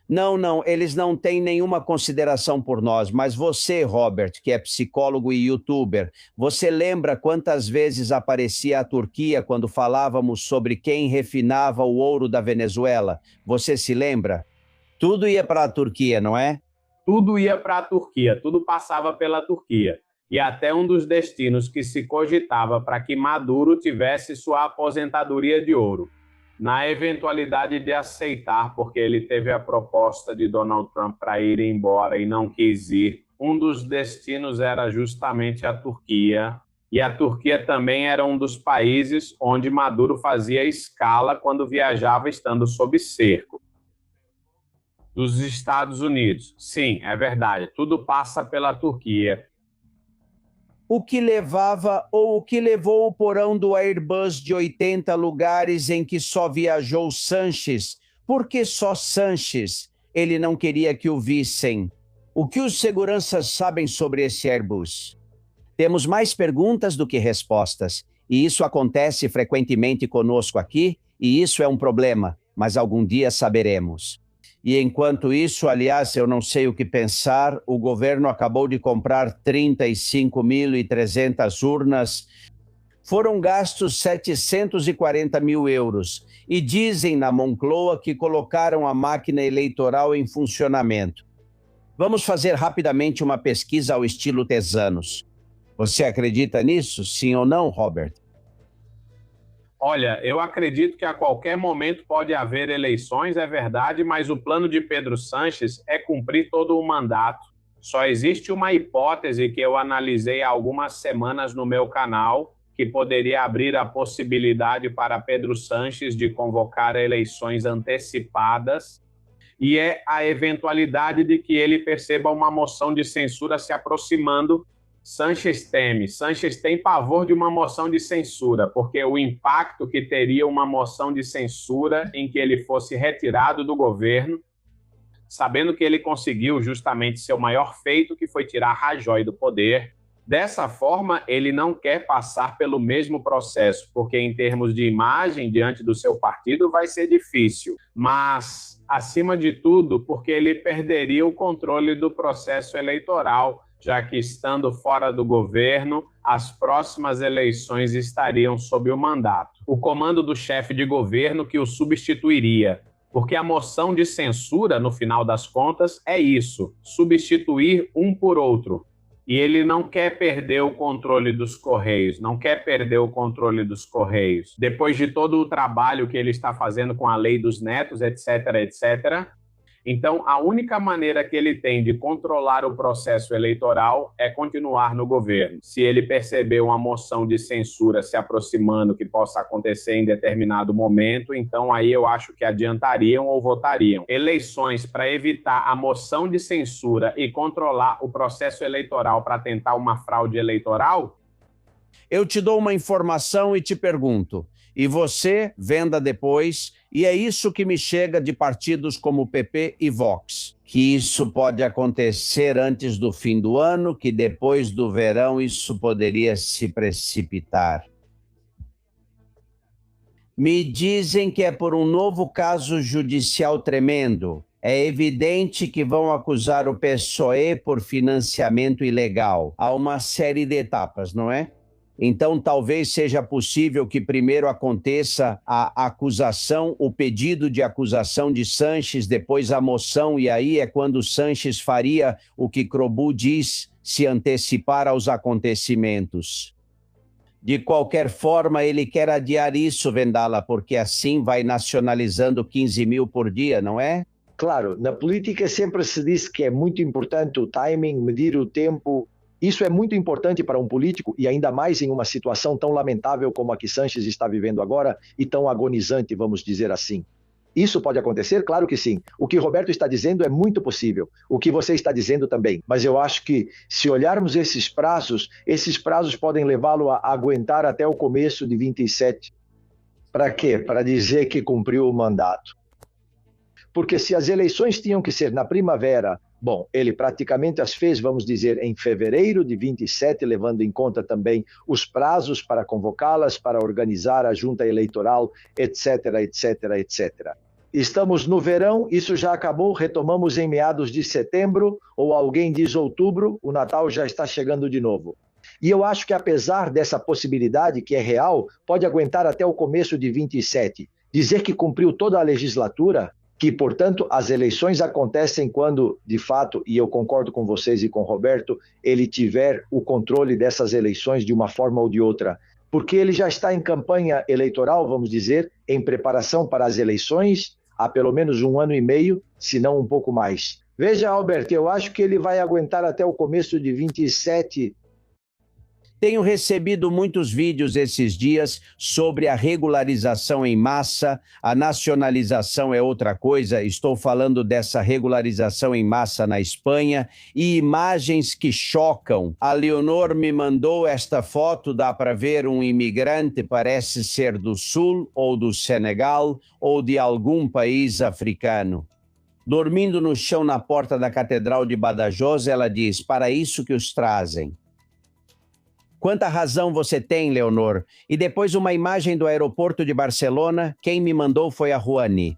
Não, eles não têm nenhuma consideração por nós, mas você, Robert, que é psicólogo e youtuber, você lembra quantas vezes aparecia a Turquia quando falávamos sobre quem refinava o ouro da Venezuela? Você se lembra? Tudo ia para a Turquia, não é? Tudo ia para a Turquia, tudo passava pela Turquia. E até um dos destinos que se cogitava para que Maduro tivesse sua aposentadoria de ouro. Na eventualidade de aceitar, porque ele teve a proposta de Donald Trump para ir embora e não quis ir, um dos destinos era justamente a Turquia. E a Turquia também era um dos países onde Maduro fazia escala quando viajava estando sob cerco. Dos Estados Unidos. Sim, é verdade. Tudo passa pela Turquia. O que levava ou o que levou o porão do Airbus de 80 lugares em que só viajou Sanches? Por que só Sanches? Ele não queria que o vissem. O que os seguranças sabem sobre esse Airbus? Temos mais perguntas do que respostas, e isso acontece frequentemente conosco aqui, e isso é um problema, mas algum dia saberemos. E enquanto isso, aliás, eu não sei o que pensar, o governo acabou de comprar 35.300 urnas. Foram gastos 740 mil euros. E dizem na Moncloa que colocaram a máquina eleitoral em funcionamento. Vamos fazer rapidamente uma pesquisa ao estilo Tesanos. Você acredita nisso, sim ou não, Robert? Olha, eu acredito que a qualquer momento pode haver eleições, é verdade, mas o plano de Pedro Sanches é cumprir todo o mandato. Só existe uma hipótese que eu analisei há algumas semanas no meu canal, que poderia abrir a possibilidade para Pedro Sanches de convocar eleições antecipadas, e é a eventualidade de que ele perceba uma moção de censura se aproximando. Sanches teme, Sanches tem pavor de uma moção de censura, porque o impacto que teria uma moção de censura em que ele fosse retirado do governo, sabendo que ele conseguiu justamente seu maior feito, que foi tirar Rajoy do poder. Dessa forma, ele não quer passar pelo mesmo processo, porque em termos de imagem diante do seu partido vai ser difícil, mas, acima de tudo, porque ele perderia o controle do processo eleitoral, já que, estando fora do governo, as próximas eleições estariam sob o mandato. O comando do chefe de governo que o substituiria, porque a moção de censura, no final das contas, é isso, substituir um por outro. E ele não quer perder o controle dos Correios, não quer perder o controle dos Correios. Depois de todo o trabalho que ele está fazendo com a lei dos netos, etc., etc., então, a única maneira que ele tem de controlar o processo eleitoral é continuar no governo. Se ele perceber uma moção de censura se aproximando que possa acontecer em determinado momento, então aí eu acho que adiantariam ou votariam. Eleições para evitar a moção de censura e controlar o processo eleitoral para tentar uma fraude eleitoral? Eu te dou uma informação e te pergunto, e você venda depois, e é isso que me chega de partidos como o PP e Vox, que isso pode acontecer antes do fim do ano, que depois do verão isso poderia se precipitar. Me dizem que é por um novo caso judicial tremendo. É evidente que vão acusar o PSOE por financiamento ilegal. Há uma série de etapas, não é? Então, talvez seja possível que primeiro aconteça a acusação, o pedido de acusação de Sanches, depois a moção, e aí é quando Sanches faria o que Crobu diz, se antecipar aos acontecimentos. De qualquer forma, ele quer adiar isso, Vendala, porque assim vai nacionalizando 15 mil por dia, não é? Claro, na política sempre se diz que é muito importante o timing, medir o tempo. Isso é muito importante para um político, e ainda mais em uma situação tão lamentável como a que Sanches está vivendo agora, e tão agonizante, vamos dizer assim. Isso pode acontecer? Claro que sim. O que Roberto está dizendo é muito possível. O que você está dizendo também. Mas eu acho que, se olharmos esses prazos podem levá-lo a aguentar até o começo de 27. Para quê? Para dizer que cumpriu o mandato. Porque se as eleições tinham que ser na primavera, bom, ele praticamente as fez, vamos dizer, em fevereiro de 27, levando em conta também os prazos para convocá-las, para organizar a junta eleitoral, etc., etc., etc. Estamos no verão, isso já acabou, retomamos em meados de setembro, ou alguém diz outubro, o Natal já está chegando de novo. E eu acho que, apesar dessa possibilidade, que é real, pode aguentar até o começo de 27. Dizer que cumpriu toda a legislatura, que, portanto, as eleições acontecem quando, de fato, e eu concordo com vocês e com o Roberto, ele tiver o controle dessas eleições de uma forma ou de outra. Porque ele já está em campanha eleitoral, vamos dizer, em preparação para as eleições, há pelo menos 1 ano e meio, se não um pouco mais. Veja, Albert, eu acho que ele vai aguentar até o começo de 27. Tenho recebido muitos vídeos esses dias sobre a regularização em massa, a nacionalização é outra coisa, estou falando dessa regularização em massa na Espanha e imagens que chocam. A Leonor me mandou esta foto, dá para ver um imigrante, parece ser do Sul ou do Senegal ou de algum país africano. Dormindo no chão na porta da Catedral de Badajoz, ela diz, para isso que os trazem. Quanta razão você tem, Leonor. E depois uma imagem do aeroporto de Barcelona, quem me mandou foi a Juani.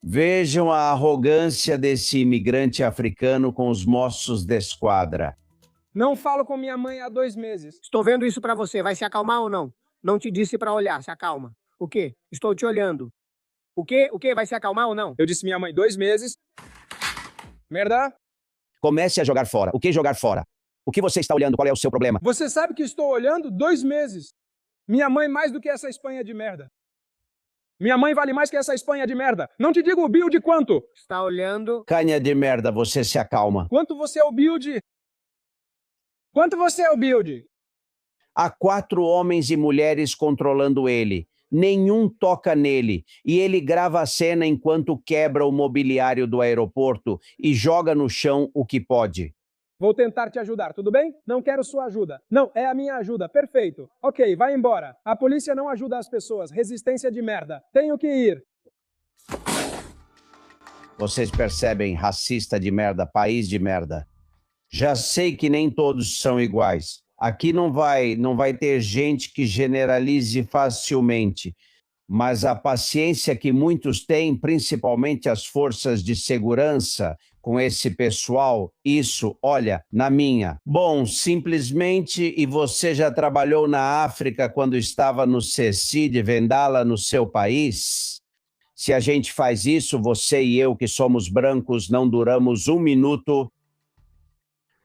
Vejam a arrogância desse imigrante africano com os moços de esquadra. Não falo com minha mãe há 2 meses. Estou vendo isso para você, vai se acalmar ou não? Não te disse para olhar, se acalma. O quê? Estou te olhando. O quê? O quê? Vai se acalmar ou não? Eu disse minha mãe 2 meses. Merda. Comece a jogar fora. O que jogar fora? O que você está olhando? Qual é o seu problema? Você sabe que estou olhando 2 meses. Minha mãe mais do que essa Espanha de merda. Minha mãe vale mais que essa Espanha de merda. Não te digo o build quanto. Está olhando... Canha de merda, você se acalma. Quanto você é o build? Quanto você é o build? Há 4 homens e mulheres controlando ele. Nenhum toca nele. E ele grava a cena enquanto quebra o mobiliário do aeroporto e joga no chão o que pode. Vou tentar te ajudar, tudo bem? Não quero sua ajuda. Não, é a minha ajuda. Perfeito. Ok, vai embora. A polícia não ajuda as pessoas. Resistência de merda. Tenho que ir. Vocês percebem, racista de merda, país de merda. Já sei que nem todos são iguais. Aqui não vai ter gente que generalize facilmente. Mas a paciência que muitos têm, principalmente as forças de segurança, com esse pessoal, isso, olha, na minha. Bom, simplesmente, e você já trabalhou na África quando estava no Ceci de Vendala no seu país? Se a gente faz isso, você e eu que somos brancos não duramos 1 minuto.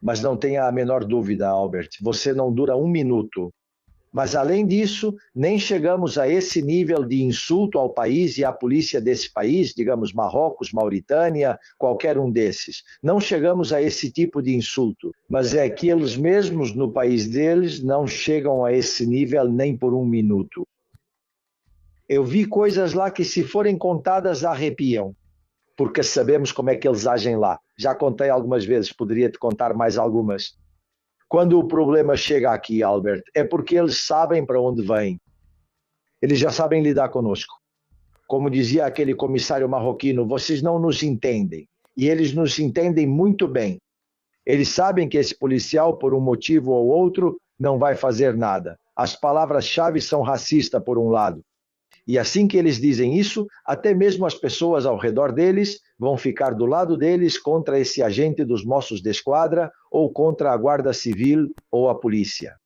Mas não tenha a menor dúvida, Albert, você não dura 1 minuto. Mas, além disso, nem chegamos a esse nível de insulto ao país e à polícia desse país, digamos Marrocos, Mauritânia, qualquer um desses. Não chegamos a esse tipo de insulto, mas é que eles mesmos no país deles não chegam a esse nível nem por 1 minuto. Eu vi coisas lá que, se forem contadas, arrepiam, porque sabemos como é que eles agem lá. Já contei algumas vezes, poderia te contar mais algumas. Quando o problema chega aqui, Albert, é porque eles sabem para onde vêm. Eles já sabem lidar conosco. Como dizia aquele comissário marroquino, vocês não nos entendem. E eles nos entendem muito bem. Eles sabem que esse policial, por um motivo ou outro, não vai fazer nada. As palavras-chave são racista, por um lado. E assim que eles dizem isso, até mesmo as pessoas ao redor deles vão ficar do lado deles contra esse agente dos Mossos de Esquadra ou contra a Guarda Civil ou a polícia.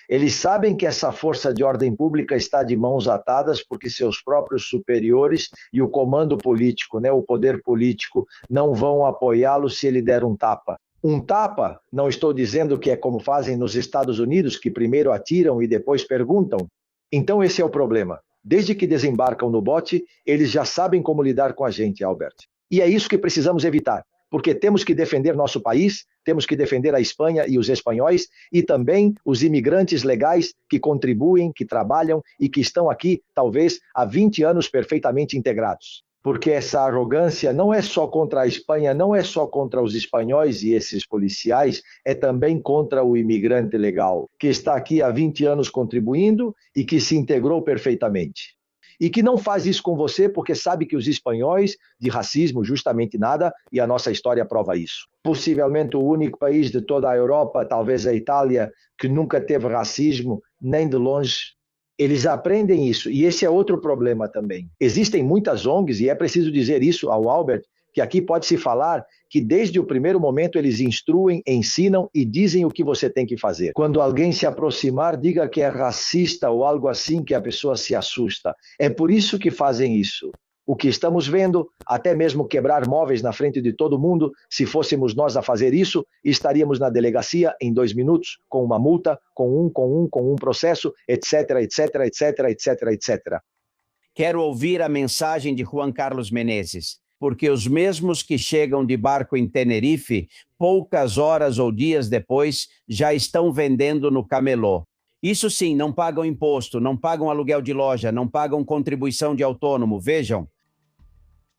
Eles sabem que essa força de ordem pública está de mãos atadas porque seus próprios superiores e o comando político, o poder político, não vão apoiá-lo se ele der um tapa. Um tapa, não estou dizendo que é como fazem nos Estados Unidos, que primeiro atiram e depois perguntam. Então esse é o problema. Desde que desembarcam no bote, eles já sabem como lidar com a gente, Albert. E é isso que precisamos evitar, porque temos que defender nosso país, temos que defender a Espanha e os espanhóis, e também os imigrantes legais que contribuem, que trabalham e que estão aqui, talvez, há 20 anos perfeitamente integrados. Porque essa arrogância não é só contra a Espanha, não é só contra os espanhóis e esses policiais, é também contra o imigrante legal, que está aqui há 20 anos contribuindo e que se integrou perfeitamente. E que não faz isso com você porque sabe que os espanhóis, de racismo, justamente nada, e a nossa história prova isso. Possivelmente o único país de toda a Europa, talvez a Itália, que nunca teve racismo, nem de longe. Eles aprendem isso, e esse é outro problema também. Existem muitas ONGs, e é preciso dizer isso ao Albert, que aqui pode-se falar que desde o primeiro momento eles instruem, ensinam e dizem o que você tem que fazer. Quando alguém se aproximar, diga que é racista ou algo assim, que a pessoa se assusta. É por isso que fazem isso. O que estamos vendo, até mesmo quebrar móveis na frente de todo mundo, se fôssemos nós a fazer isso, estaríamos na delegacia em 2 minutos, com uma multa, com um processo, etc, etc, etc, etc, etc. Quero ouvir a mensagem de Juan Carlos Menezes. porque os mesmos que chegam de barco em Tenerife, poucas horas ou dias depois, já estão vendendo no camelô. Isso sim, não pagam imposto, não pagam aluguel de loja, não pagam contribuição de autônomo, vejam.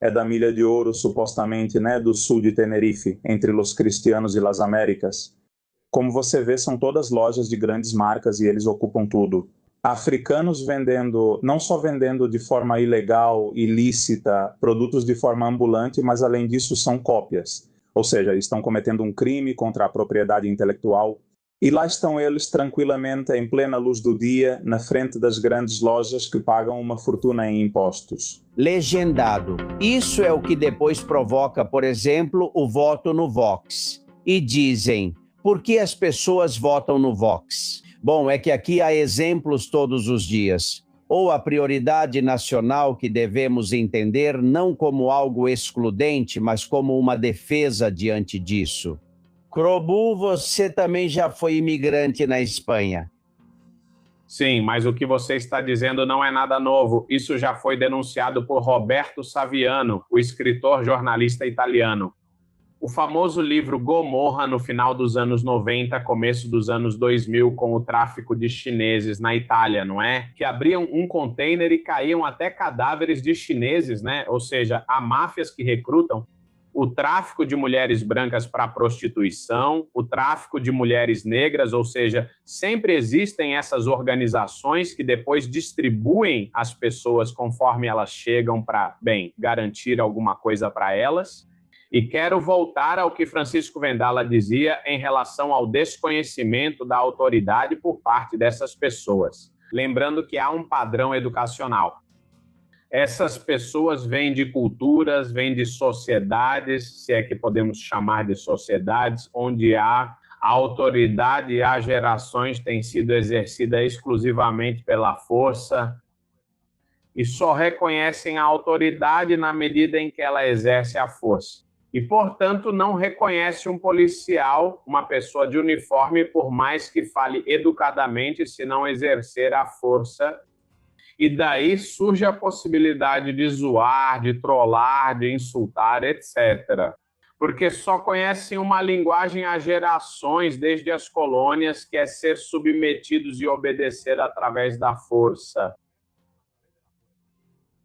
É da Milha de Ouro, supostamente, né, do sul de Tenerife, entre Los Cristianos e Las Américas. Como você vê, são todas lojas de grandes marcas e eles ocupam tudo. Africanos vendendo, não só vendendo de forma ilegal, ilícita, produtos de forma ambulante, mas além disso são cópias. Ou seja, estão cometendo um crime contra a propriedade intelectual. E lá estão eles tranquilamente, em plena luz do dia, na frente das grandes lojas que pagam uma fortuna em impostos. Legendado. Isso é o que depois provoca, por exemplo, o voto no Vox. E dizem, por que as pessoas votam no Vox? Bom, é que aqui há exemplos todos os dias. Ou a prioridade nacional que devemos entender não como algo excludente, mas como uma defesa diante disso. Crobu, você também já foi imigrante na Espanha. Sim, mas o que você está dizendo não é nada novo. Isso já foi denunciado por Roberto Saviano, o escritor jornalista italiano. O famoso livro Gomorra, no final dos anos 90, começo dos anos 2000, com o tráfico de chineses na Itália, não é? Que abriam um container e caíam até cadáveres de chineses, né? Ou seja, há máfias que recrutam o tráfico de mulheres brancas para prostituição, o tráfico de mulheres negras, ou seja, sempre existem essas organizações que depois distribuem as pessoas conforme elas chegam para, bem, garantir alguma coisa para elas. E quero voltar ao que Francisco Vendala dizia em relação ao desconhecimento da autoridade por parte dessas pessoas. Lembrando que há um padrão educacional. Essas pessoas vêm de culturas, vêm de sociedades, se é que podemos chamar de sociedades, onde a autoridade há gerações tem sido exercida exclusivamente pela força e só reconhecem a autoridade na medida em que ela exerce a força. E, portanto, não reconhece um policial, uma pessoa de uniforme, por mais que fale educadamente, se não exercer a força. E daí surge a possibilidade de zoar, de trollar, de insultar, etc. Porque só conhecem uma linguagem há gerações, desde as colônias, que é ser submetidos e obedecer através da força.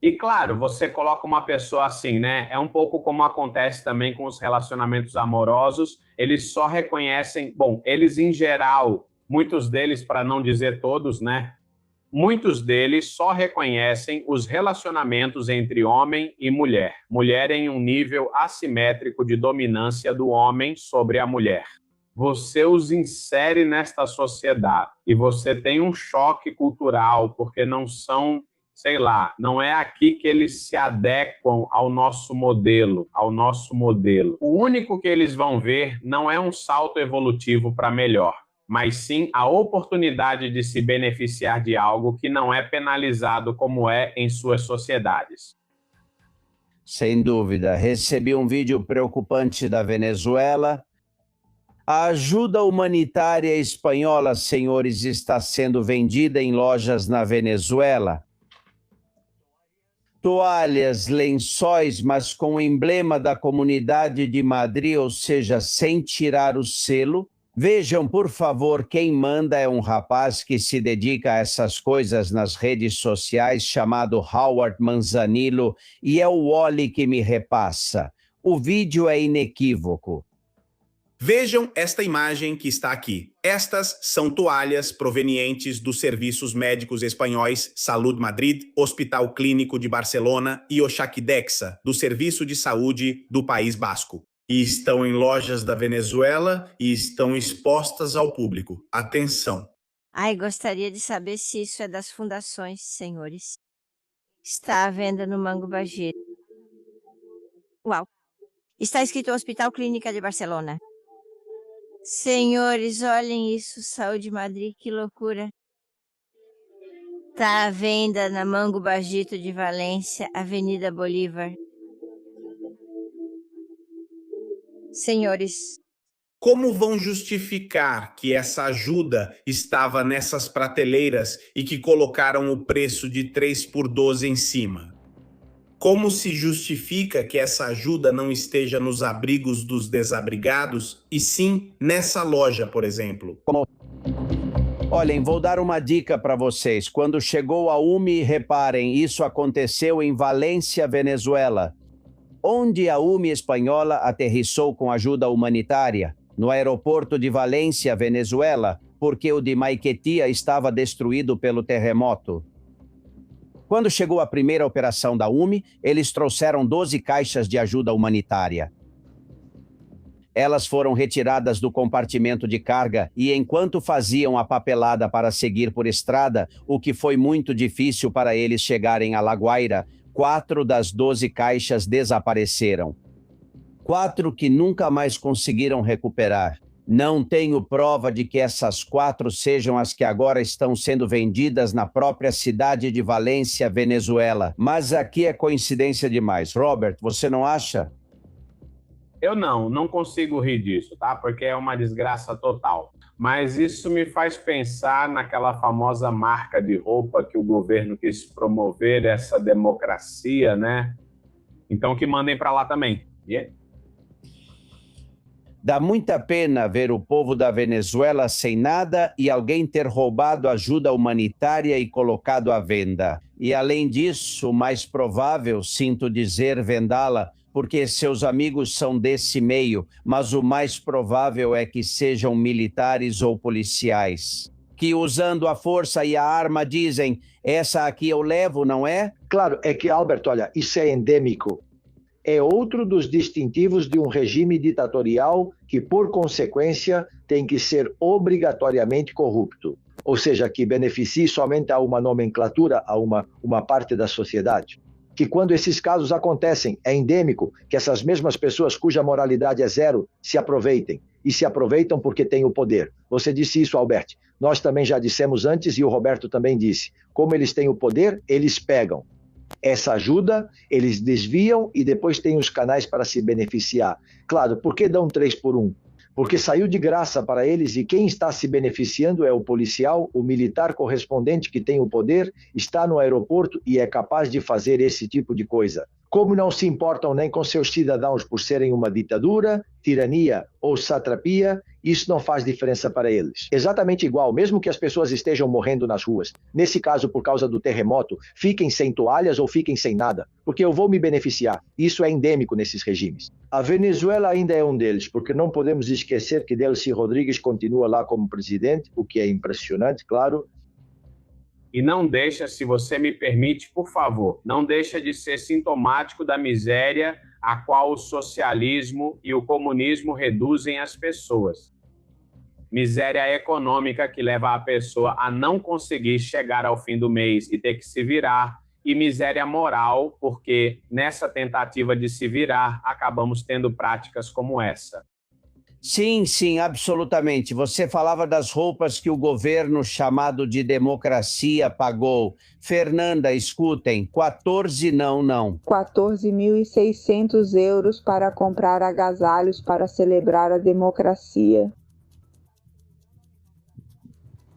E, claro, você coloca uma pessoa assim, né? É um pouco como acontece também com os relacionamentos amorosos. Eles só reconhecem... Bom, eles, em geral, muitos deles, para não dizer todos, né? Muitos deles só reconhecem os relacionamentos entre homem e mulher. Mulher em um nível assimétrico de dominância do homem sobre a mulher. Você os insere nesta sociedade e você tem um choque cultural, porque não são... sei lá, não é aqui que eles se adequam ao nosso modelo, O único que eles vão ver não é um salto evolutivo para melhor, mas sim a oportunidade de se beneficiar de algo que não é penalizado como é em suas sociedades. Sem dúvida. Recebi um vídeo preocupante da Venezuela. A ajuda humanitária espanhola, senhores, está sendo vendida em lojas na Venezuela. Toalhas, lençóis, mas com o emblema da Comunidade de Madrid, ou seja, sem tirar o selo. Vejam, por favor, quem manda é um rapaz que se dedica a essas coisas nas redes sociais, chamado Howard Manzanillo, e é o Wally que me repassa. O vídeo é inequívoco. Vejam esta imagem que está aqui. Estas são toalhas provenientes dos serviços médicos espanhóis Salut Madrid, Hospital Clínico de Barcelona e Osakidexa, do Serviço de Saúde do País Basco. E estão em lojas da Venezuela e estão expostas ao público. Atenção! Ai, gostaria de saber se isso é das fundações, senhores. Está à venda no Mango Bagir. Uau! Está escrito Hospital Clínica de Barcelona. Senhores, olhem isso, Saúde Madrid, que loucura. Está à venda na Mango Bagito de Valência, Avenida Bolívar. Senhores, como vão justificar que essa ajuda estava nessas prateleiras e que colocaram o preço de 3 por 12 em cima? Como se justifica que essa ajuda não esteja nos abrigos dos desabrigados, e sim nessa loja, por exemplo? Olhem, vou dar uma dica para vocês. Quando chegou a UMI, reparem, isso aconteceu em Valência, Venezuela, onde a UMI espanhola aterrissou com ajuda humanitária, no aeroporto de Valência, Venezuela, porque o de Maiquetía estava destruído pelo terremoto. Quando chegou a primeira operação da UMI, eles trouxeram 12 caixas de ajuda humanitária. Elas foram retiradas do compartimento de carga e, enquanto faziam a papelada para seguir por estrada, o que foi muito difícil para eles chegarem a La Guaira, 4 das 12 caixas desapareceram. 4 que nunca mais conseguiram recuperar. Não tenho prova de que essas 4 sejam as que agora estão sendo vendidas na própria cidade de Valência, Venezuela. Mas aqui é coincidência demais. Robert, você não acha? Eu não consigo rir disso, tá? Porque é uma desgraça total. Mas isso me faz pensar naquela famosa marca de roupa que o governo quis promover, essa democracia, né? Então que mandem para lá também. Yeah. Dá muita pena ver o povo da Venezuela sem nada e alguém ter roubado ajuda humanitária e colocado à venda. E além disso, o mais provável, sinto dizer, vendá-la, porque seus amigos são desse meio, mas o mais provável é que sejam militares ou policiais, que usando a força e a arma dizem, essa aqui eu levo, não é? Claro, é que, Albert, olha, isso é endêmico. É outro dos distintivos de um regime ditatorial que, por consequência, tem que ser obrigatoriamente corrupto. Ou seja, que beneficie somente a uma nomenclatura, a uma parte da sociedade. Que quando esses casos acontecem, é endêmico que essas mesmas pessoas cuja moralidade é zero se aproveitem. E se aproveitam porque têm o poder. Você disse isso, Albert. Nós também já dissemos antes e o Roberto também disse. Como eles têm o poder, eles pegam essa ajuda, eles desviam e depois têm os canais para se beneficiar. Claro, por que dão 3 por 1? Porque saiu de graça para eles e quem está se beneficiando é o policial, o militar correspondente que tem o poder, está no aeroporto e é capaz de fazer esse tipo de coisa. Como não se importam nem com seus cidadãos por serem uma ditadura, tirania ou satrapia, isso não faz diferença para eles. Exatamente igual, mesmo que as pessoas estejam morrendo nas ruas. Nesse caso, por causa do terremoto, fiquem sem toalhas ou fiquem sem nada, porque eu vou me beneficiar. Isso é endêmico nesses regimes. A Venezuela ainda é um deles, porque não podemos esquecer que Delcy Rodrigues continua lá como presidente, o que é impressionante, claro. E não deixa, se você me permite, por favor, não deixa de ser sintomático da miséria a qual o socialismo e o comunismo reduzem as pessoas. Miséria econômica que leva a pessoa a não conseguir chegar ao fim do mês e ter que se virar, e miséria moral, porque nessa tentativa de se virar, acabamos tendo práticas como essa. Sim, absolutamente. Você falava das roupas que o governo chamado de democracia pagou. Fernanda, escutem, 14 não. 14.600 euros para comprar agasalhos para celebrar a democracia.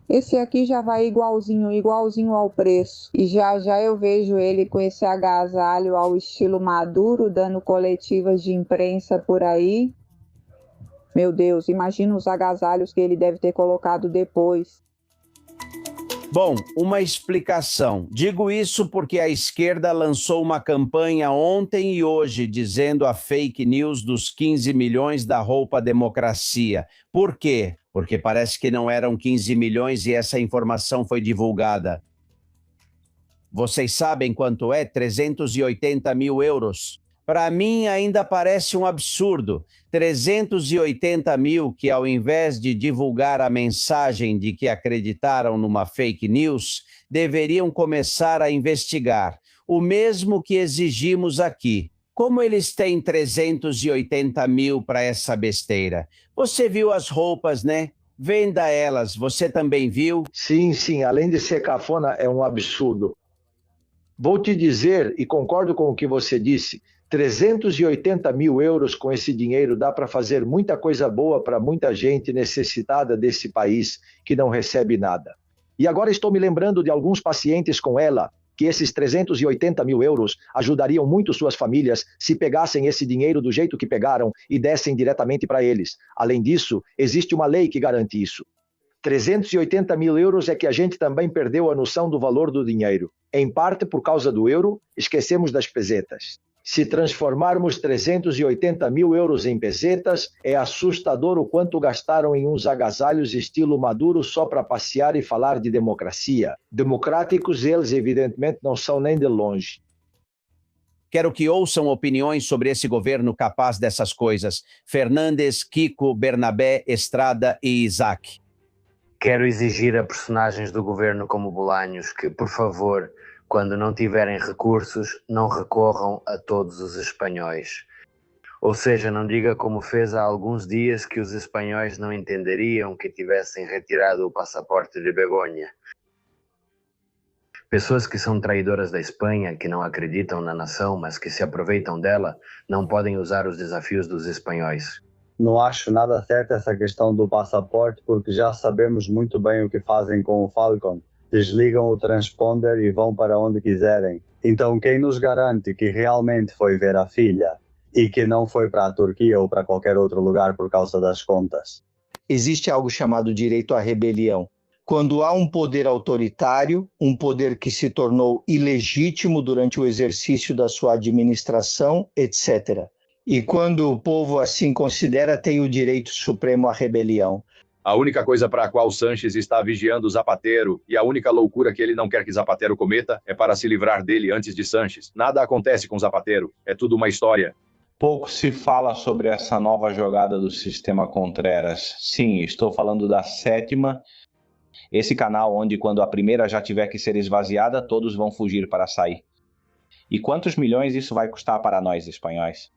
Esse aqui já vai igualzinho ao preço. E já eu vejo ele com esse agasalho ao estilo Maduro, dando coletivas de imprensa por aí. Meu Deus, imagina os agasalhos que ele deve ter colocado depois. Bom, uma explicação. Digo isso porque a esquerda lançou uma campanha ontem e hoje dizendo a fake news dos 15 milhões da roupa democracia. Por quê? Porque parece que não eram 15 milhões e essa informação foi divulgada. Vocês sabem quanto é? 380 mil euros. Para mim ainda parece um absurdo. 380 mil que ao invés de divulgar a mensagem de que acreditaram numa fake news, deveriam começar a investigar. O mesmo que exigimos aqui. Como eles têm 380 mil para essa besteira? Você viu as roupas, né? Venda elas. Você também viu? Sim. Além de ser cafona, é um absurdo. Vou te dizer, e concordo com o que você disse, 380 mil euros com esse dinheiro dá para fazer muita coisa boa para muita gente necessitada desse país que não recebe nada. E agora estou me lembrando de alguns pacientes com ela, que esses 380 mil euros ajudariam muito suas famílias se pegassem esse dinheiro do jeito que pegaram e dessem diretamente para eles. Além disso, existe uma lei que garante isso. 380 mil euros é que a gente também perdeu a noção do valor do dinheiro. Em parte por causa do euro, esquecemos das pesetas. Se transformarmos 380 mil euros em pesetas, é assustador o quanto gastaram em uns agasalhos estilo Maduro só para passear e falar de democracia. Democráticos eles, evidentemente, não são nem de longe. Quero que ouçam opiniões sobre esse governo capaz dessas coisas. Fernandes, Kiko, Bernabé, Estrada e Isaac. Quero exigir a personagens do governo como Bolanhos que, por favor, quando não tiverem recursos, não recorram a todos os espanhóis. Ou seja, não diga como fez há alguns dias que os espanhóis não entenderiam que tivessem retirado o passaporte de Begonha. Pessoas que são traidoras da Espanha, que não acreditam na nação, mas que se aproveitam dela, não podem usar os desafios dos espanhóis. Não acho nada certo essa questão do passaporte, porque já sabemos muito bem o que fazem com o Falcon. Desligam o transponder e vão para onde quiserem. Então quem nos garante que realmente foi ver a filha e que não foi para a Turquia ou para qualquer outro lugar por causa das contas? Existe algo chamado direito à rebelião. Quando há um poder autoritário, um poder que se tornou ilegítimo durante o exercício da sua administração, etc. E quando o povo assim considera, tem o direito supremo à rebelião. A única coisa para a qual Sanches está vigiando Zapatero e a única loucura que ele não quer que Zapatero cometa é para se livrar dele antes de Sanches. Nada acontece com Zapatero, é tudo uma história. Pouco se fala sobre essa nova jogada do sistema Contreras. Sim, estou falando da sétima. Esse canal onde quando a primeira já tiver que ser esvaziada, todos vão fugir para sair. E quantos milhões isso vai custar para nós espanhóis?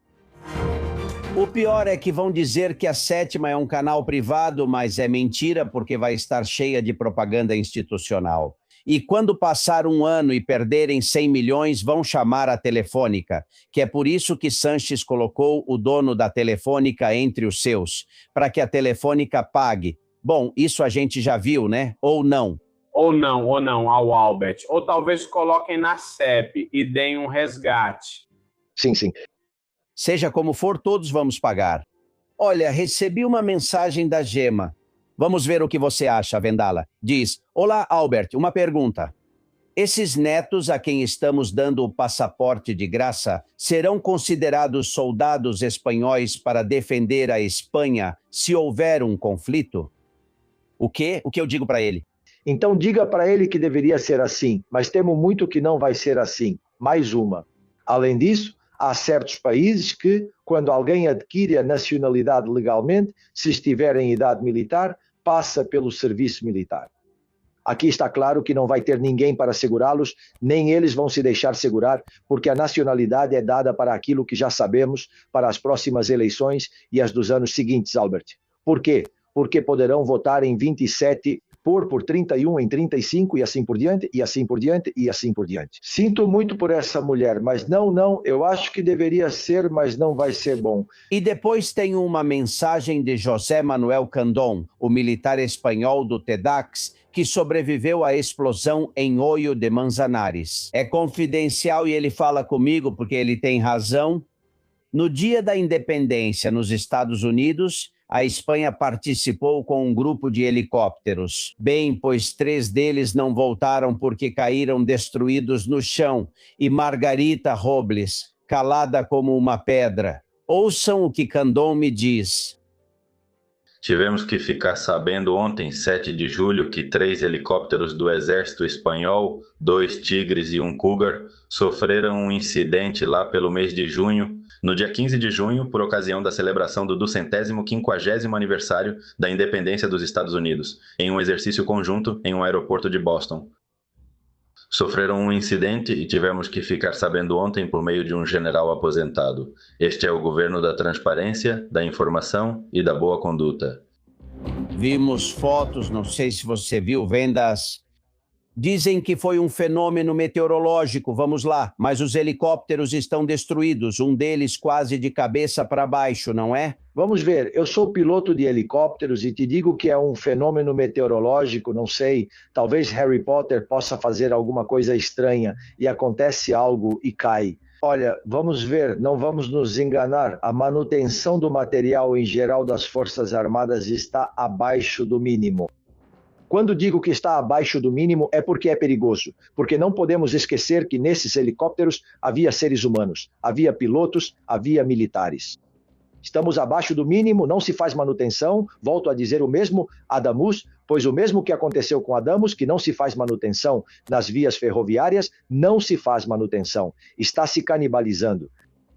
O pior é que vão dizer que a sétima é um canal privado, mas é mentira porque vai estar cheia de propaganda institucional. E quando passar um ano e perderem 100 milhões, vão chamar a Telefônica, que é por isso que Sanches colocou o dono da Telefônica entre os seus, para que a Telefônica pague. Bom, isso a gente já viu, né? Ou não? Ou não, ao Albert. Ou talvez coloquem na CEP e deem um resgate. Sim, sim. Seja como for, todos vamos pagar. Olha, recebi uma mensagem da Gema. Vamos ver o que você acha, Vendala. Diz, olá, Albert, uma pergunta. Esses netos a quem estamos dando o passaporte de graça serão considerados soldados espanhóis para defender a Espanha se houver um conflito? O quê? O que eu digo para ele? Então diga para ele que deveria ser assim, mas temo muito que não vai ser assim. Mais uma. Além disso, há certos países que, quando alguém adquire a nacionalidade legalmente, se estiver em idade militar, passa pelo serviço militar. Aqui está claro que não vai ter ninguém para segurá-los, nem eles vão se deixar segurar, porque a nacionalidade é dada para aquilo que já sabemos para as próximas eleições e as dos anos seguintes, Albert. Por quê? Porque poderão votar em 27 por 31 em 35 e assim por diante, e assim por diante, e assim por diante. Sinto muito por essa mulher, mas não, eu acho que deveria ser, mas não vai ser bom. E depois tem uma mensagem de José Manuel Candón, o militar espanhol do TEDx, que sobreviveu à explosão em Hoyo de Manzanares. É confidencial e ele fala comigo porque ele tem razão. No dia da independência nos Estados Unidos, a Espanha participou com um grupo de helicópteros. Bem, pois 3 deles não voltaram porque caíram destruídos no chão. E Margarita Robles, calada como uma pedra. Ouçam o que Candón me diz. Tivemos que ficar sabendo ontem, 7 de julho, que 3 helicópteros do exército espanhol, 2 Tigres e um Cougar, sofreram um incidente lá pelo mês de junho, no dia 15 de junho, por ocasião da celebração do 250º aniversário da independência dos Estados Unidos, em um exercício conjunto em um aeroporto de Boston. Sofreram um incidente e tivemos que ficar sabendo ontem por meio de um general aposentado. Este é o governo da transparência, da informação e da boa conduta. Vimos fotos, não sei se você viu, Vendas. Dizem que foi um fenômeno meteorológico, vamos lá, mas os helicópteros estão destruídos, um deles quase de cabeça para baixo, não é? Vamos ver, eu sou piloto de helicópteros e te digo que é um fenômeno meteorológico, não sei, talvez Harry Potter possa fazer alguma coisa estranha e acontece algo e cai. Olha, vamos ver, não vamos nos enganar, a manutenção do material em geral das Forças Armadas está abaixo do mínimo. Quando digo que está abaixo do mínimo é porque é perigoso, porque não podemos esquecer que nesses helicópteros havia seres humanos, havia pilotos, havia militares. Estamos abaixo do mínimo, não se faz manutenção, volto a dizer o mesmo Adamus, pois o mesmo que aconteceu com Adamus, que não se faz manutenção nas vias ferroviárias, não se faz manutenção, está se canibalizando.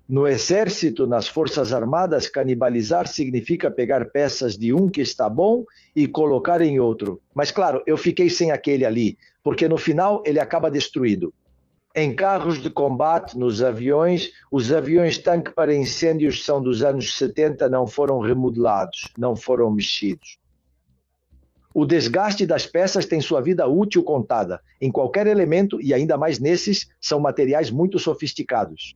No exército, nas forças armadas, canibalizar significa pegar peças de um que está bom e colocar em outro. Mas claro, eu fiquei sem aquele ali, porque no final ele acaba destruído. Em carros de combate, nos aviões, os aviões tanque para incêndios são dos anos 70, não foram remodelados, não foram mexidos. O desgaste das peças tem sua vida útil contada. Em qualquer elemento, e ainda mais nesses, são materiais muito sofisticados.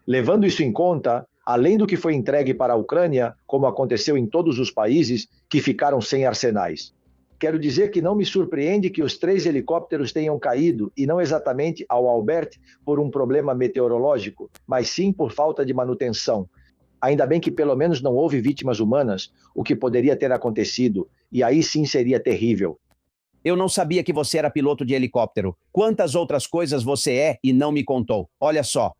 Levando isso em conta, além do que foi entregue para a Ucrânia, como aconteceu em todos os países que ficaram sem arsenais. Quero dizer que não me surpreende que os 3 helicópteros tenham caído, e não exatamente ao Albert por um problema meteorológico, mas sim por falta de manutenção. Ainda bem que pelo menos não houve vítimas humanas, o que poderia ter acontecido, e aí sim seria terrível. Eu não sabia que você era piloto de helicóptero. Quantas outras coisas você é e não me contou? Olha só.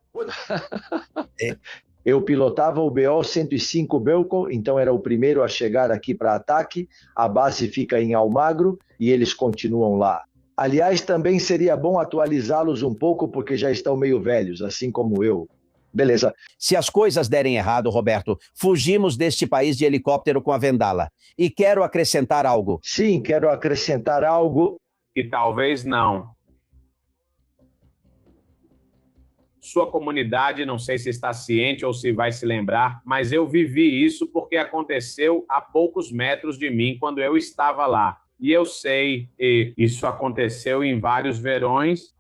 Eu pilotava o BO-105 Belco, então era o primeiro a chegar aqui para ataque. A base fica em Almagro e eles continuam lá. Aliás, também seria bom atualizá-los um pouco porque já estão meio velhos, assim como eu. Beleza. Se as coisas derem errado, Roberto, fugimos deste país de helicóptero com a Vendala. E quero acrescentar algo. Sim, quero acrescentar algo. E talvez não. Sua comunidade, não sei se está ciente ou se vai se lembrar, mas eu vivi isso porque aconteceu a poucos metros de mim quando eu estava lá. E eu sei, isso aconteceu em vários verões.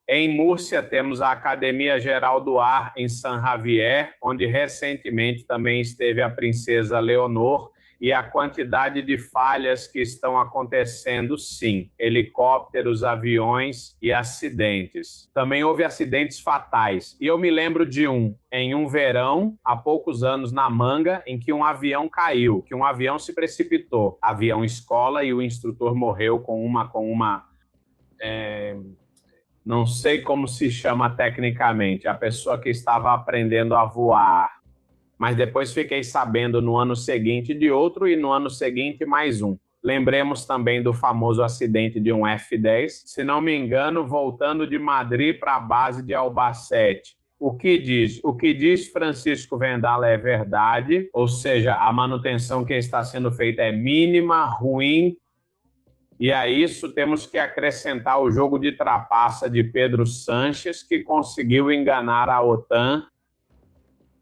Em Múrcia temos a Academia Geral do Ar em San Javier, onde recentemente também esteve a princesa Leonor, e a quantidade de falhas que estão acontecendo, sim. Helicópteros, aviões e acidentes. Também houve acidentes fatais. E eu me lembro de em um verão, há poucos anos, na Manga, em que um avião caiu, que um avião se precipitou. Avião escola e o instrutor morreu com uma não sei como se chama tecnicamente, a pessoa que estava aprendendo a voar. Mas depois fiquei sabendo no ano seguinte de outro e no ano seguinte mais um. Lembremos também do famoso acidente de um F-10, se não me engano, voltando de Madrid para a base de Albacete. O que diz Francisco Vendala é verdade, ou seja, a manutenção que está sendo feita é mínima, ruim, e a isso temos que acrescentar o jogo de trapaça de Pedro Sanches, que conseguiu enganar a OTAN,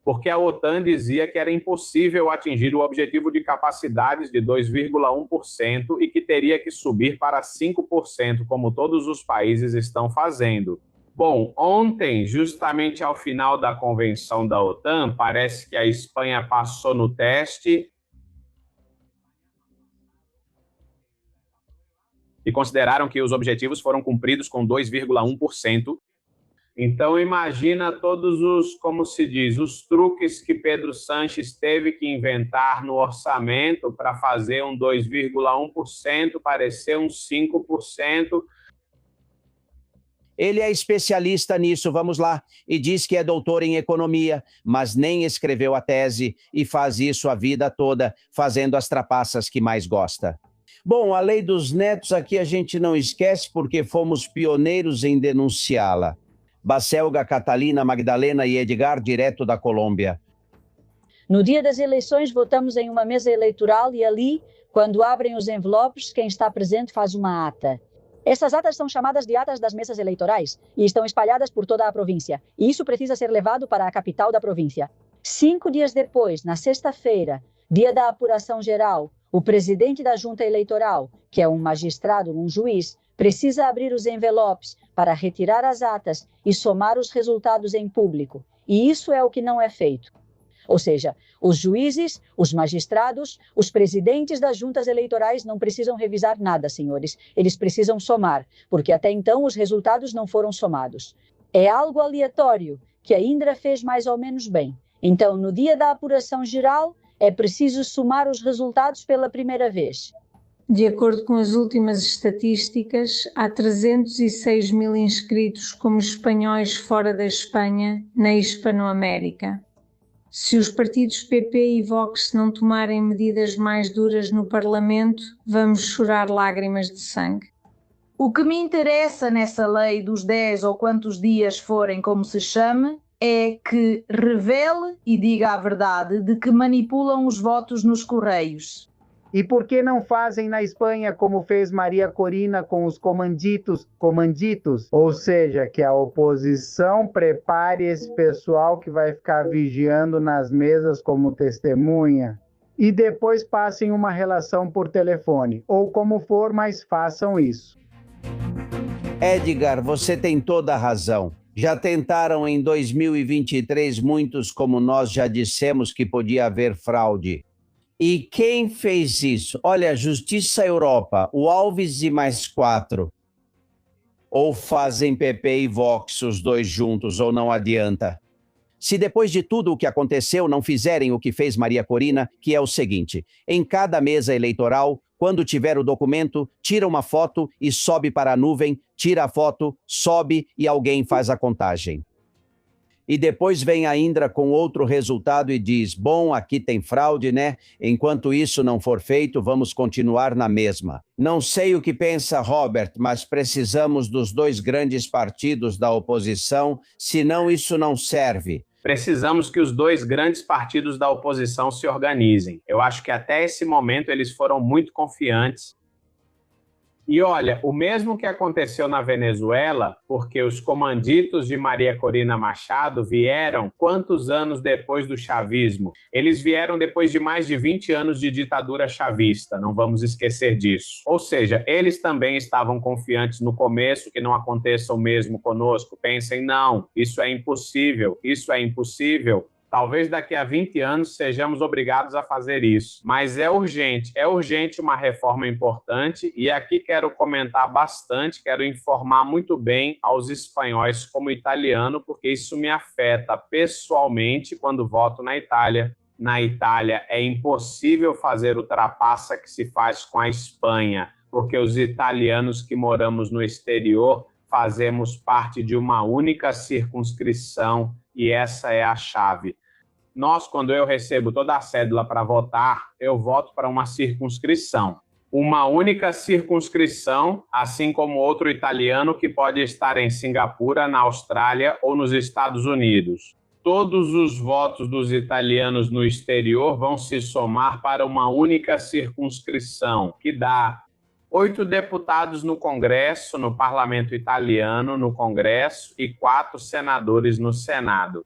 porque a OTAN dizia que era impossível atingir o objetivo de capacidades de 2,1% e que teria que subir para 5%, como todos os países estão fazendo. Bom, ontem, justamente ao final da convenção da OTAN, parece que a Espanha passou no teste e consideraram que os objetivos foram cumpridos com 2,1%. Então, imagina todos os, como se diz, os truques que Pedro Sanches teve que inventar no orçamento para fazer um 2,1%, parecer um 5%. Ele é especialista nisso, vamos lá, e diz que é doutor em economia, mas nem escreveu a tese e faz isso a vida toda, fazendo as trapaças que mais gosta. Bom, a lei dos netos aqui a gente não esquece porque fomos pioneiros em denunciá-la. Baselga, Catalina, Magdalena e Edgar, direto da Colômbia. No dia das eleições, votamos em uma mesa eleitoral e ali, quando abrem os envelopes, quem está presente faz uma ata. Essas atas são chamadas de atas das mesas eleitorais e estão espalhadas por toda a província. E isso precisa ser levado para a capital da província. 5 dias depois, na sexta-feira, dia da apuração geral, o presidente da junta eleitoral, que é um magistrado, um juiz, Precisa abrir os envelopes para retirar as atas e somar os resultados em público. E isso é o que não é feito. Ou seja, os juízes, os magistrados, os presidentes das juntas eleitorais não precisam revisar nada, senhores. Eles precisam somar, porque até então os resultados não foram somados. É algo aleatório, que a Indra fez mais ou menos bem. Então, no dia da apuração geral, é preciso somar os resultados pela primeira vez. De acordo com as últimas estatísticas, há 306 mil inscritos como espanhóis fora da Espanha na Hispanoamérica. Se os partidos PP e Vox não tomarem medidas mais duras no Parlamento, vamos chorar lágrimas de sangue. O que me interessa nessa lei dos 10 ou quantos dias forem como se chame, é que revele e diga a verdade de que manipulam os votos nos correios. E por que não fazem na Espanha como fez Maria Corina com os comanditos? Ou seja, que a oposição prepare esse pessoal que vai ficar vigiando nas mesas como testemunha. E depois passem uma relação por telefone. Ou como for, mas façam isso. Edgar, você tem toda a razão. Já tentaram em 2023 muitos, como nós já dissemos, que podia haver fraude. E quem fez isso? Olha, Justiça Europa, o Alves e mais 4. Ou fazem PP e Vox os dois juntos, ou não adianta. Se depois de tudo o que aconteceu não fizerem o que fez Maria Corina, que é o seguinte: em cada mesa eleitoral, quando tiver o documento, tira uma foto e sobe para a nuvem, tira a foto, sobe e alguém faz a contagem. E depois vem a Indra com outro resultado e diz, bom, aqui tem fraude, né? Enquanto isso não for feito, vamos continuar na mesma. Não sei o que pensa Robert, mas precisamos dos dois grandes partidos da oposição, senão isso não serve. Precisamos que os dois grandes partidos da oposição se organizem. Eu acho que até esse momento eles foram muito confiantes. E olha, o mesmo que aconteceu na Venezuela, porque os comanditos de Maria Corina Machado vieram quantos anos depois do chavismo? Eles vieram depois de mais de 20 anos de ditadura chavista, não vamos esquecer disso. Ou seja, eles também estavam confiantes no começo que não aconteça o mesmo conosco. Pensem, não, isso é impossível, isso é impossível. Talvez daqui a 20 anos sejamos obrigados a fazer isso. Mas é urgente uma reforma importante e aqui quero comentar bastante, quero informar muito bem aos espanhóis como italiano, porque isso me afeta pessoalmente quando voto na Itália. Na Itália é impossível fazer o trapaça que se faz com a Espanha, porque os italianos que moramos no exterior fazemos parte de uma única circunscrição e essa é a chave. Nós, quando eu recebo toda a cédula para votar, eu voto para uma circunscrição. Uma única circunscrição, assim como outro italiano que pode estar em Singapura, na Austrália ou nos Estados Unidos. Todos os votos dos italianos no exterior vão se somar para uma única circunscrição, que dá 8 deputados no Congresso, no Parlamento italiano, no Congresso, e 4 senadores no Senado.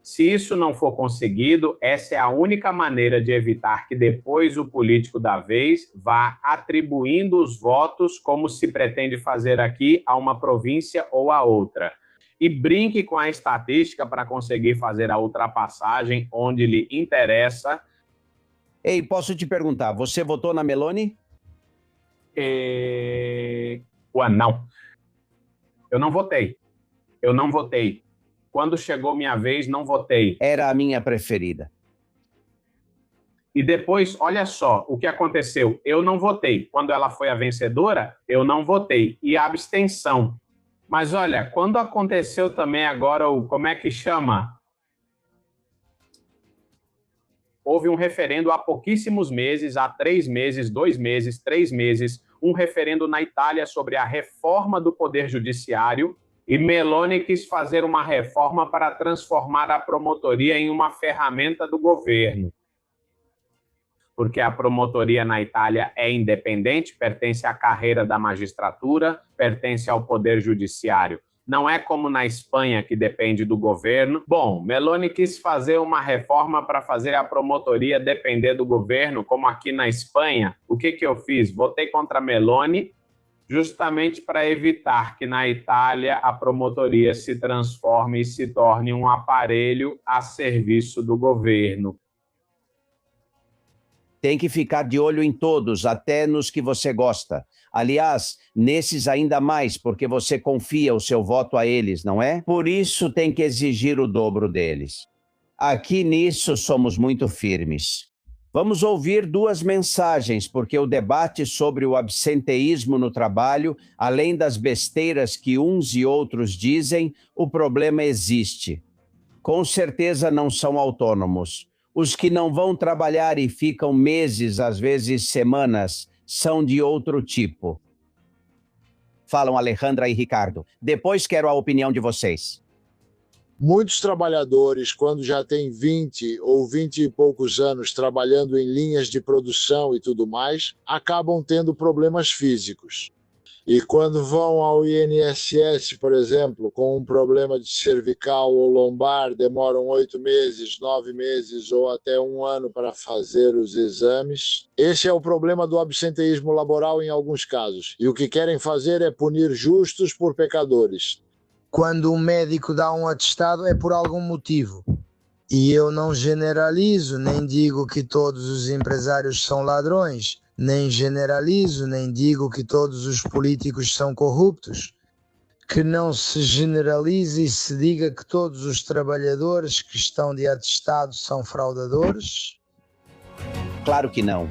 Se isso não for conseguido, essa é a única maneira de evitar que depois o político da vez vá atribuindo os votos, como se pretende fazer aqui, a uma província ou a outra. E brinque com a estatística para conseguir fazer a ultrapassagem onde lhe interessa. Ei, posso te perguntar, você votou na Meloni? Não. Eu não votei. Quando chegou minha vez, não votei. Era a minha preferida. E depois, olha só, o que aconteceu. Eu não votei. Quando ela foi a vencedora, eu não votei. E a abstenção. Mas olha, quando aconteceu também agora como é que chama? Houve um referendo há pouquíssimos meses, há 3 meses, 2 meses, 3 meses, um referendo na Itália sobre a reforma do Poder Judiciário, e Meloni quis fazer uma reforma para transformar a promotoria em uma ferramenta do governo. Porque a promotoria na Itália é independente, pertence à carreira da magistratura, pertence ao Poder Judiciário. Não é como na Espanha, que depende do governo. Bom, Meloni quis fazer uma reforma para fazer a promotoria depender do governo, como aqui na Espanha. O que eu fiz? Votei contra Meloni, justamente para evitar que na Itália a promotoria se transforme e se torne um aparelho a serviço do governo. Tem que ficar de olho em todos, até nos que você gosta. Aliás, nesses ainda mais, porque você confia o seu voto a eles, não é? Por isso tem que exigir o dobro deles. Aqui nisso somos muito firmes. Vamos ouvir duas mensagens, porque o debate sobre o absenteísmo no trabalho, além das besteiras que uns e outros dizem, o problema existe. Com certeza não são autônomos. Os que não vão trabalhar e ficam meses, às vezes semanas, são de outro tipo. Falam Alejandra e Ricardo. Depois quero a opinião de vocês. Muitos trabalhadores, quando já têm 20 ou 20 e poucos anos trabalhando em linhas de produção e tudo mais, acabam tendo problemas físicos. E quando vão ao INSS, por exemplo, com um problema de cervical ou lombar, demoram 8 meses, 9 meses ou até 1 ano para fazer os exames. Esse é o problema do absenteísmo laboral em alguns casos. E o que querem fazer é punir justos por pecadores. Quando um médico dá um atestado é por algum motivo. E eu não generalizo, nem digo que todos os empresários são ladrões, nem generalizo, nem digo que todos os políticos são corruptos. Que não se generalize e se diga que todos os trabalhadores que estão de atestado são fraudadores. Claro que não.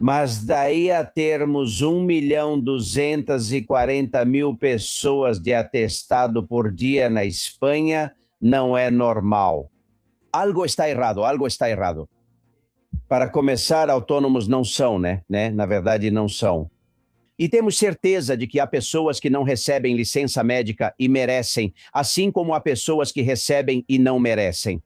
Mas daí a termos 1.240.000 pessoas de atestado por dia na Espanha, não é normal. Algo está errado, algo está errado. Para começar, autônomos não são, né? Na verdade, não são. E temos certeza de que há pessoas que não recebem licença médica e merecem, assim como há pessoas que recebem e não merecem.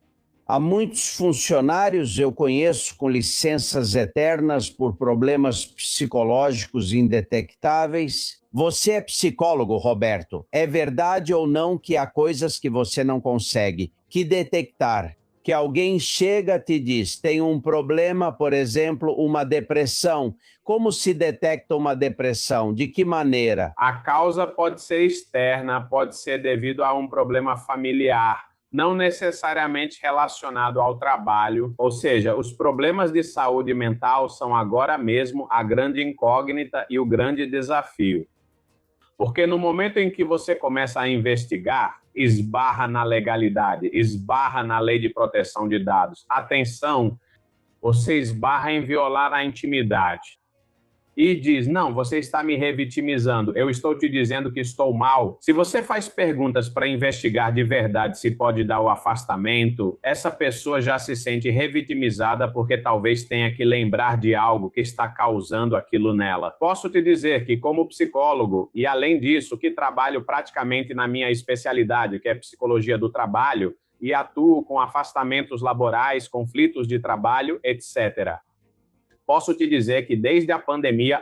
Há muitos funcionários, eu conheço, com licenças eternas por problemas psicológicos indetectáveis. Você é psicólogo, Roberto. É verdade ou não que há coisas que você não consegue detectar? Que alguém chega e te diz, tem um problema, por exemplo, uma depressão. Como se detecta uma depressão? De que maneira? A causa pode ser externa, pode ser devido a um problema familiar, não necessariamente relacionado ao trabalho, ou seja, os problemas de saúde mental são agora mesmo a grande incógnita e o grande desafio. Porque no momento em que você começa a investigar, esbarra na legalidade, esbarra na lei de proteção de dados. Atenção, você esbarra em violar a intimidade. E diz, não, você está me revitimizando, eu estou te dizendo que estou mal. Se você faz perguntas para investigar de verdade se pode dar o afastamento, essa pessoa já se sente revitimizada porque talvez tenha que lembrar de algo que está causando aquilo nela. Posso te dizer que como psicólogo, e além disso, que trabalho praticamente na minha especialidade, que é psicologia do trabalho, e atuo com afastamentos laborais, conflitos de trabalho, etc., posso te dizer que desde a pandemia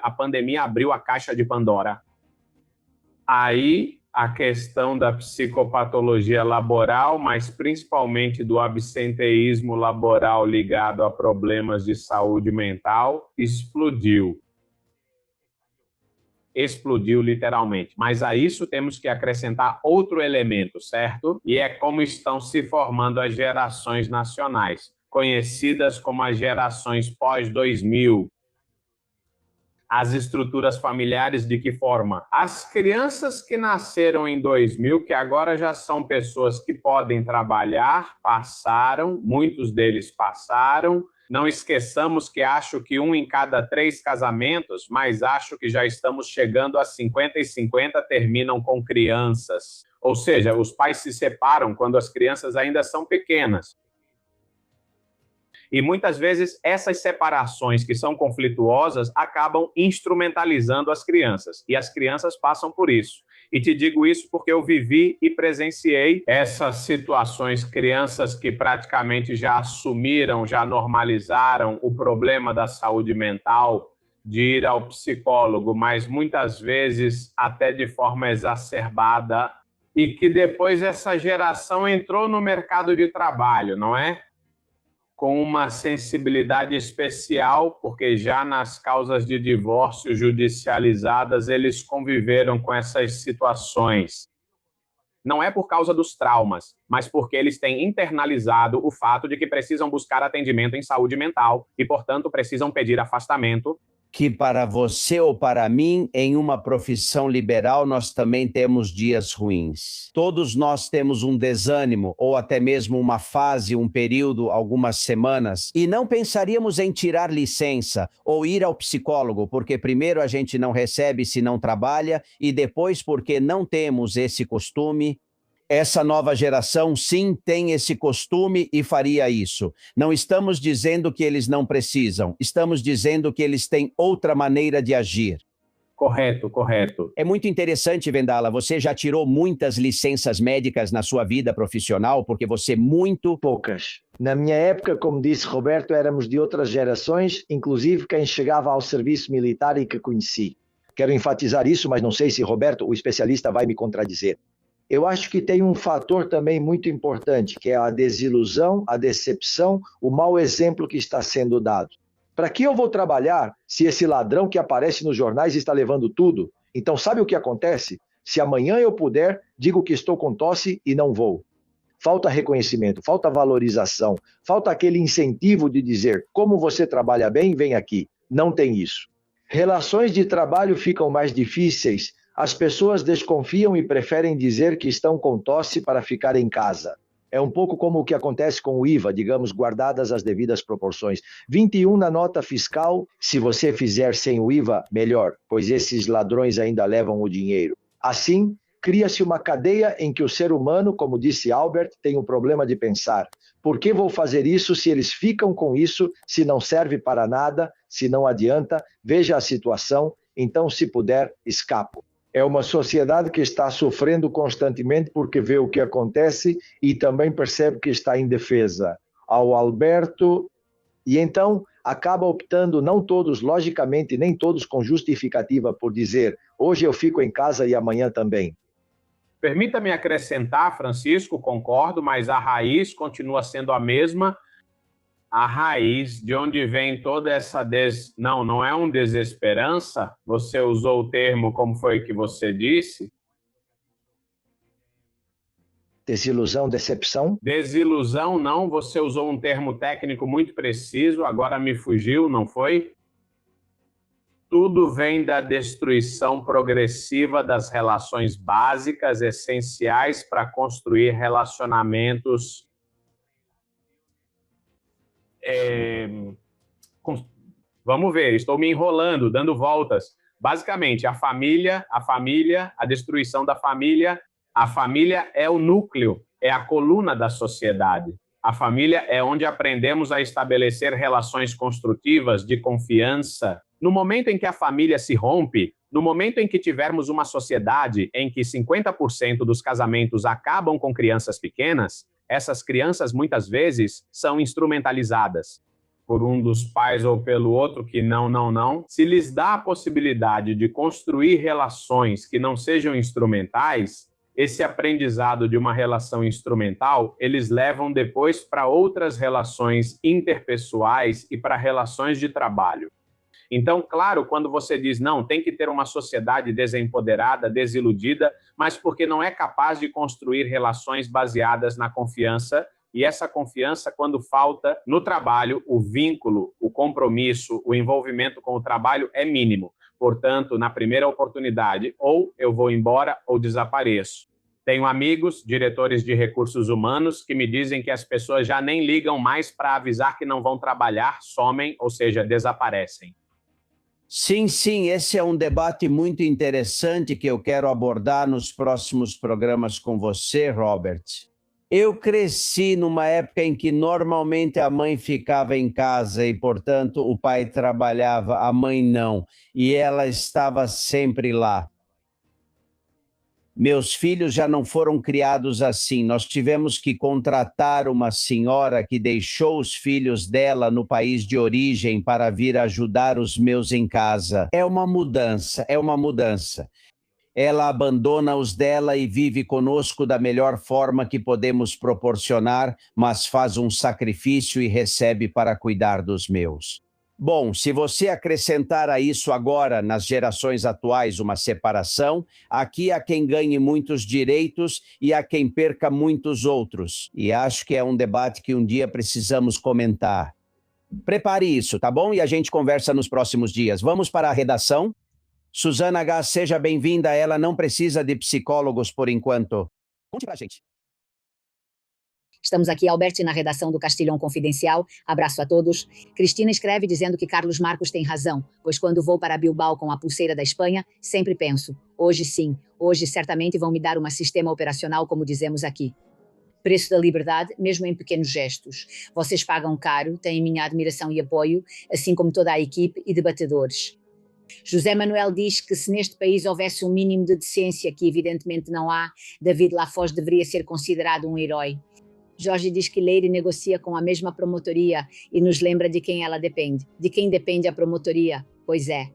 abriu a caixa de Pandora. Aí a questão da psicopatologia laboral, mas principalmente do absenteísmo laboral ligado a problemas de saúde mental, explodiu. Explodiu literalmente. Mas a isso temos que acrescentar outro elemento, certo? E é como estão se formando as gerações nacionais, conhecidas como as gerações pós-2000. As estruturas familiares de que forma? As crianças que nasceram em 2000, que agora já são pessoas que podem trabalhar, passaram, muitos deles passaram. Não esqueçamos que acho que 1 em cada 3 casamentos, mas acho que já estamos chegando a 50 e 50 terminam com crianças. Ou seja, os pais se separam quando as crianças ainda são pequenas. E muitas vezes essas separações que são conflituosas acabam instrumentalizando as crianças. E as crianças passam por isso. E te digo isso porque eu vivi e presenciei essas situações, crianças que praticamente já assumiram, já normalizaram o problema da saúde mental, de ir ao psicólogo, mas muitas vezes até de forma exacerbada, e que depois essa geração entrou no mercado de trabalho, não é? com uma sensibilidade especial, porque já nas causas de divórcio judicializadas eles conviveram com essas situações. Não é por causa dos traumas, mas porque eles têm internalizado o fato de que precisam buscar atendimento em saúde mental e, portanto, precisam pedir afastamento. Que para você ou para mim, em uma profissão liberal, nós também temos dias ruins. Todos nós temos um desânimo, ou até mesmo uma fase, um período, algumas semanas, e não pensaríamos em tirar licença ou ir ao psicólogo, porque primeiro a gente não recebe se não trabalha, e depois porque não temos esse costume. Essa nova geração, sim, tem esse costume e faria isso. Não estamos dizendo que eles não precisam, estamos dizendo que eles têm outra maneira de agir. Correto, correto. É muito interessante, Vendala, você já tirou muitas licenças médicas na sua vida profissional, porque você muito... Poucas. Na minha época, como disse Roberto, éramos de outras gerações, inclusive quem chegava ao serviço militar e que conheci. Quero enfatizar isso, mas não sei se Roberto, o especialista, vai me contradizer. Eu acho que tem um fator também muito importante, que é a desilusão, a decepção, o mau exemplo que está sendo dado. Para que eu vou trabalhar se esse ladrão que aparece nos jornais está levando tudo? Então, sabe o que acontece? Se amanhã eu puder, digo que estou com tosse e não vou. Falta reconhecimento, falta valorização, falta aquele incentivo de dizer, como você trabalha bem, vem aqui. Não tem isso. Relações de trabalho ficam mais difíceis. As pessoas desconfiam e preferem dizer que estão com tosse para ficar em casa. É um pouco como o que acontece com o IVA, digamos, guardadas as devidas proporções. 21 na nota fiscal, se você fizer sem o IVA, melhor, pois esses ladrões ainda levam o dinheiro. Assim, cria-se uma cadeia em que o ser humano, como disse Albert, tem o problema de pensar. Por que vou fazer isso se eles ficam com isso, se não serve para nada, se não adianta? Veja a situação, então, se puder, escapo. É uma sociedade que está sofrendo constantemente porque vê o que acontece e também percebe que está indefesa. Ao Alberto, e então acaba optando, não todos, logicamente, nem todos com justificativa, por dizer, hoje eu fico em casa e amanhã também. Permita-me acrescentar, Francisco, concordo, mas a raiz continua sendo a mesma. A raiz de onde vem toda essa... Não é um desesperança? Você usou o termo, como foi que você disse? Desilusão, decepção? Desilusão, não. Você usou um termo técnico muito preciso, agora me fugiu, não foi? Tudo vem da destruição progressiva das relações básicas, essenciais para construir relacionamentos vamos ver, estou me enrolando, dando voltas. Basicamente, a família, a destruição da família. A família é o núcleo, é a coluna da sociedade. A família é onde aprendemos a estabelecer relações construtivas de confiança. No momento em que a família se rompe, no momento em que tivermos uma sociedade em que 50% dos casamentos acabam com crianças pequenas, essas crianças muitas vezes são instrumentalizadas por um dos pais ou pelo outro que não. Se lhes dá a possibilidade de construir relações que não sejam instrumentais, esse aprendizado de uma relação instrumental, eles levam depois para outras relações interpessoais e para relações de trabalho. Então, claro, quando você diz, não, tem que ter uma sociedade desempoderada, desiludida, mas porque não é capaz de construir relações baseadas na confiança, e essa confiança, quando falta no trabalho, o vínculo, o compromisso, o envolvimento com o trabalho é mínimo. Portanto, na primeira oportunidade, ou eu vou embora ou desapareço. Tenho amigos, diretores de recursos humanos, que me dizem que as pessoas já nem ligam mais para avisar que não vão trabalhar, somem, ou seja, desaparecem. Sim, esse é um debate muito interessante que eu quero abordar nos próximos programas com você, Robert. Eu cresci numa época em que normalmente a mãe ficava em casa e, portanto, o pai trabalhava, a mãe não, e ela estava sempre lá. Meus filhos já não foram criados assim. Nós tivemos que contratar uma senhora que deixou os filhos dela no país de origem para vir ajudar os meus em casa. É uma mudança. Ela abandona os dela e vive conosco da melhor forma que podemos proporcionar, mas faz um sacrifício e recebe para cuidar dos meus. Bom, se você acrescentar a isso agora, nas gerações atuais, uma separação, aqui há quem ganhe muitos direitos e há quem perca muitos outros. E acho que é um debate que um dia precisamos comentar. Prepare isso, tá bom? E a gente conversa nos próximos dias. Vamos para a redação? Suzana H., seja bem-vinda. Ela não precisa de psicólogos por enquanto. Conte pra gente. Estamos aqui, Alberti, na redação do Castilhão Confidencial. Abraço a todos. Cristina escreve dizendo que Carlos Marcos tem razão, pois quando vou para Bilbao com a pulseira da Espanha, sempre penso, hoje sim, hoje certamente vão me dar um sistema operacional, como dizemos aqui. Preço da liberdade, mesmo em pequenos gestos. Vocês pagam caro, têm minha admiração e apoio, assim como toda a equipe e debatedores. José Manuel diz que se neste país houvesse um mínimo de decência, que evidentemente não há, David Lafosse deveria ser considerado um herói. Jorge diz que Leire negocia com a mesma promotoria e nos lembra de quem ela depende. De quem depende a promotoria? Pois é.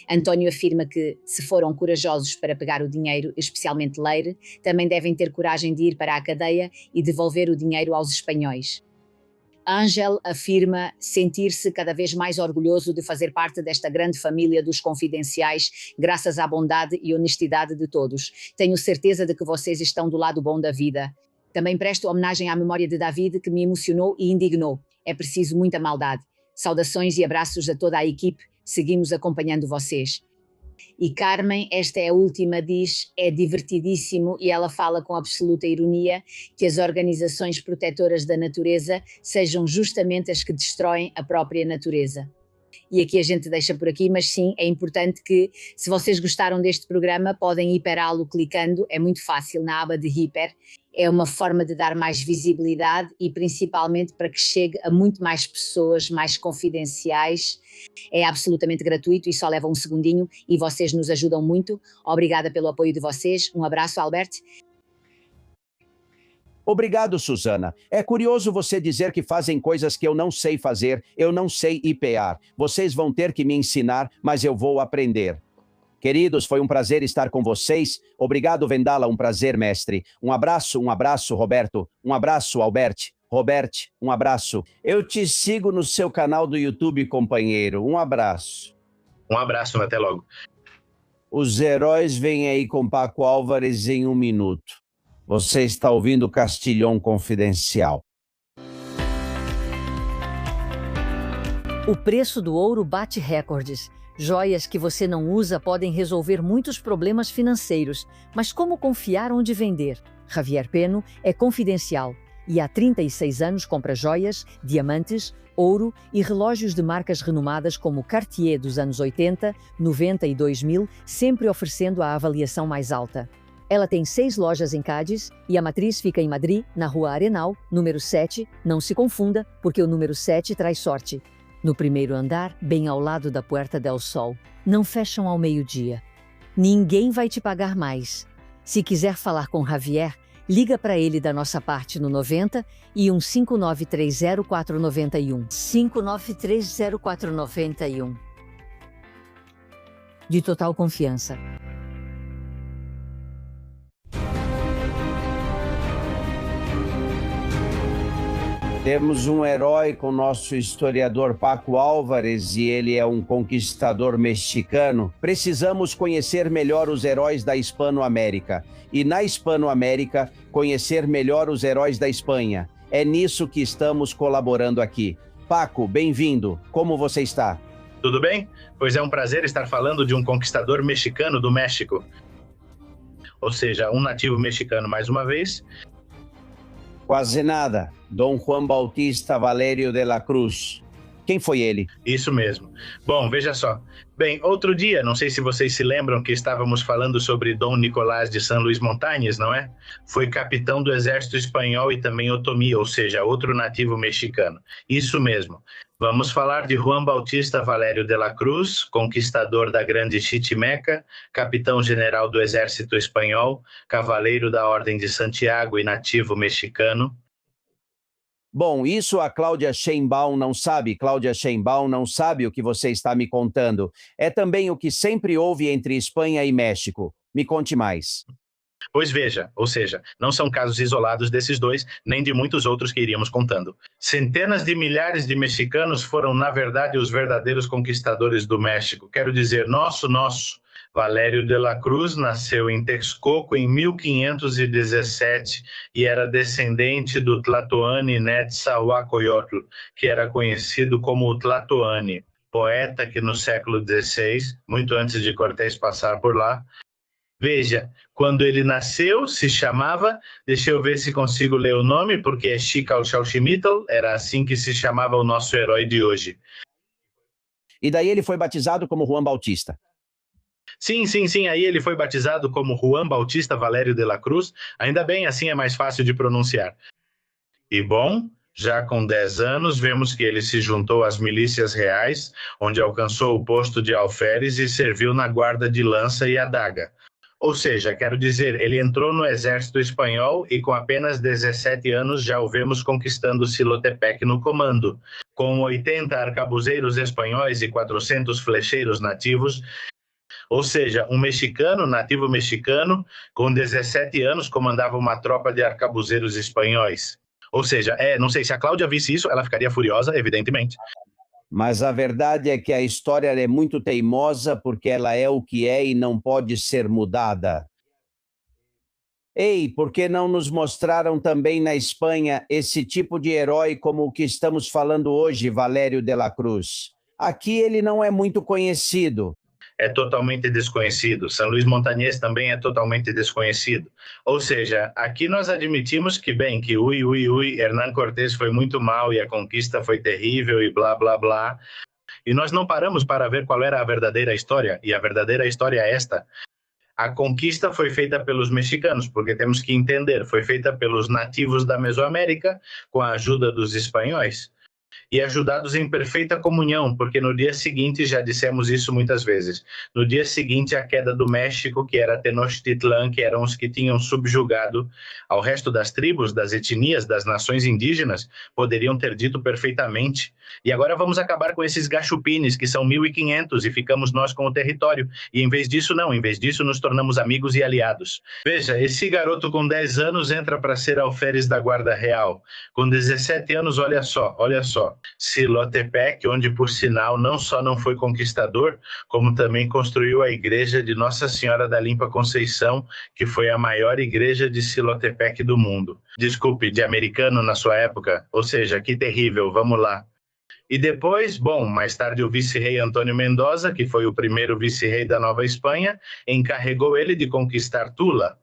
António afirma que, se foram corajosos para pegar o dinheiro, especialmente Leire, também devem ter coragem de ir para a cadeia e devolver o dinheiro aos espanhóis. Ángel afirma sentir-se cada vez mais orgulhoso de fazer parte desta grande família dos confidenciais, graças à bondade e honestidade de todos. Tenho certeza de que vocês estão do lado bom da vida. Também presto homenagem à memória de David, que me emocionou e indignou. É preciso muita maldade. Saudações e abraços a toda a equipe. Seguimos acompanhando vocês. E Carmen, esta é a última, diz, é divertidíssimo, e ela fala com absoluta ironia, que as organizações protetoras da natureza sejam justamente as que destroem a própria natureza. E aqui a gente deixa por aqui, mas sim, é importante que, se vocês gostaram deste programa, podem hiperá-lo clicando, é muito fácil, na aba de hiper. É uma forma de dar mais visibilidade e principalmente para que chegue a muito mais pessoas, mais confidenciais. É absolutamente gratuito e só leva um segundinho e vocês nos ajudam muito. Obrigada pelo apoio de vocês. Um abraço, Albert. Obrigado, Suzana. É curioso você dizer que fazem coisas que eu não sei fazer, eu não sei IPAR. Vocês vão ter que me ensinar, mas eu vou aprender. Queridos, foi um prazer estar com vocês. Obrigado, Vendala, um prazer, mestre. Um abraço, Roberto. Um abraço, Albert. Robert, um abraço. Eu te sigo no seu canal do YouTube, companheiro. Um abraço. Um abraço, até logo. Os heróis vêm aí com Paco Álvares em 1 minuto. Você está ouvindo Castilhão Confidencial. O preço do ouro bate recordes. Joias que você não usa podem resolver muitos problemas financeiros, mas como confiar onde vender? Javier Peno é confidencial e há 36 anos compra joias, diamantes, ouro e relógios de marcas renomadas como Cartier dos anos 80, 90 e 2000, sempre oferecendo a avaliação mais alta. Ela tem 6 lojas em Cádiz e a matriz fica em Madrid, na Rua Arenal, número 7. Não se confunda, porque o número 7 traz sorte. No primeiro andar, bem ao lado da Puerta del Sol. Não fecham ao meio-dia. Ninguém vai te pagar mais. Se quiser falar com Javier, liga para ele da nossa parte no 90 e 159304991. 159304991. De total confiança. Temos um herói com nosso historiador Paco Álvares e ele é um conquistador mexicano. Precisamos conhecer melhor os heróis da Hispanoamérica. E na Hispanoamérica, conhecer melhor os heróis da Espanha. É nisso que estamos colaborando aqui. Paco, bem-vindo. Como você está? Tudo bem? Pois é um prazer estar falando de um conquistador mexicano do México. Ou seja, um nativo mexicano mais uma vez. Quase nada. Dom Juan Bautista Valério de la Cruz. Quem foi ele? Isso mesmo. Bom, veja só. Bem, outro dia, não sei se vocês se lembram que estávamos falando sobre Dom Nicolás de San Luis Montañez, não é? Foi capitão do exército espanhol e também otomí, ou seja, outro nativo mexicano. Isso mesmo. Vamos falar de Juan Bautista Valério de la Cruz, conquistador da Grande Chichimeca, capitão-general do exército espanhol, cavaleiro da Ordem de Santiago e nativo mexicano. Bom, isso a Cláudia Sheinbaum não sabe. Cláudia Sheinbaum não sabe o que você está me contando. É também o que sempre houve entre Espanha e México. Me conte mais. Pois veja, ou seja, não são casos isolados desses dois, nem de muitos outros que iríamos contando. Centenas de milhares de mexicanos foram, na verdade, os verdadeiros conquistadores do México. Quero dizer, nosso. Valério de la Cruz nasceu em Texcoco em 1517 e era descendente do Tlatoani Netzahualcoyotl, que era conhecido como o Tlatoani, poeta que no século XVI, muito antes de Cortés passar por lá, veja, quando ele nasceu se chamava, deixa eu ver se consigo ler o nome, porque é Xicalxauximitl, era assim que se chamava o nosso herói de hoje. E daí ele foi batizado como Juan Bautista. Sim, aí ele foi batizado como Juan Bautista Valério de la Cruz, ainda bem, assim é mais fácil de pronunciar. E bom, já com 10 anos, vemos que ele se juntou às milícias reais, onde alcançou o posto de alferes e serviu na guarda de lança e adaga. Ou seja, quero dizer, ele entrou no exército espanhol e com apenas 17 anos já o vemos conquistando Silotepec no comando. Com 80 arcabuzeiros espanhóis e 400 flecheiros nativos, ou seja, um mexicano, nativo mexicano, com 17 anos, comandava uma tropa de arcabuzeiros espanhóis. Ou seja, não sei, se a Cláudia visse isso, ela ficaria furiosa, evidentemente. Mas a verdade é que a história é muito teimosa porque ela é o que é e não pode ser mudada. Ei, por que não nos mostraram também na Espanha esse tipo de herói como o que estamos falando hoje, Valério de la Cruz? Aqui ele não é muito conhecido. É totalmente desconhecido. São Luís Montañés também é totalmente desconhecido. Ou seja, aqui nós admitimos que, Hernán Cortés foi muito mal e a conquista foi terrível e blá, blá, blá. E nós não paramos para ver qual era a verdadeira história. E a verdadeira história é esta. A conquista foi feita pelos mexicanos, porque temos que entender, foi feita pelos nativos da Mesoamérica com a ajuda dos espanhóis. E ajudados em perfeita comunhão, porque no dia seguinte, já dissemos isso muitas vezes, no dia seguinte a queda do México, que era Tenochtitlan, que eram os que tinham subjugado ao resto das tribos, das etnias, das nações indígenas, poderiam ter dito perfeitamente. E agora vamos acabar com esses gachupines, que são 1.500, e ficamos nós com o território. E em vez disso, não, em vez disso nos tornamos amigos e aliados. Veja, esse garoto com 10 anos entra para ser alferes da Guarda Real. Com 17 anos, olha só, Silotepec, onde por sinal não só não foi conquistador, como também construiu a igreja de Nossa Senhora da Limpa Conceição, que foi a maior igreja de Silotepec do mundo. Desculpe, de americano na sua época, ou seja, que terrível, vamos lá. E depois, mais tarde o vice-rei Antônio Mendoza, que foi o primeiro vice-rei da Nova Espanha, encarregou ele de conquistar Tula.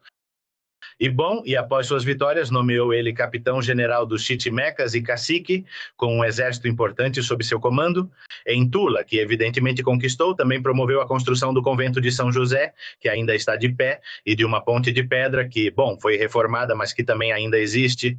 E após suas vitórias, nomeou ele capitão-general dos Chichimecas e cacique, com um exército importante sob seu comando. Em Tula, que evidentemente conquistou, também promoveu a construção do convento de São José, que ainda está de pé, e de uma ponte de pedra que, foi reformada, mas que também ainda existe.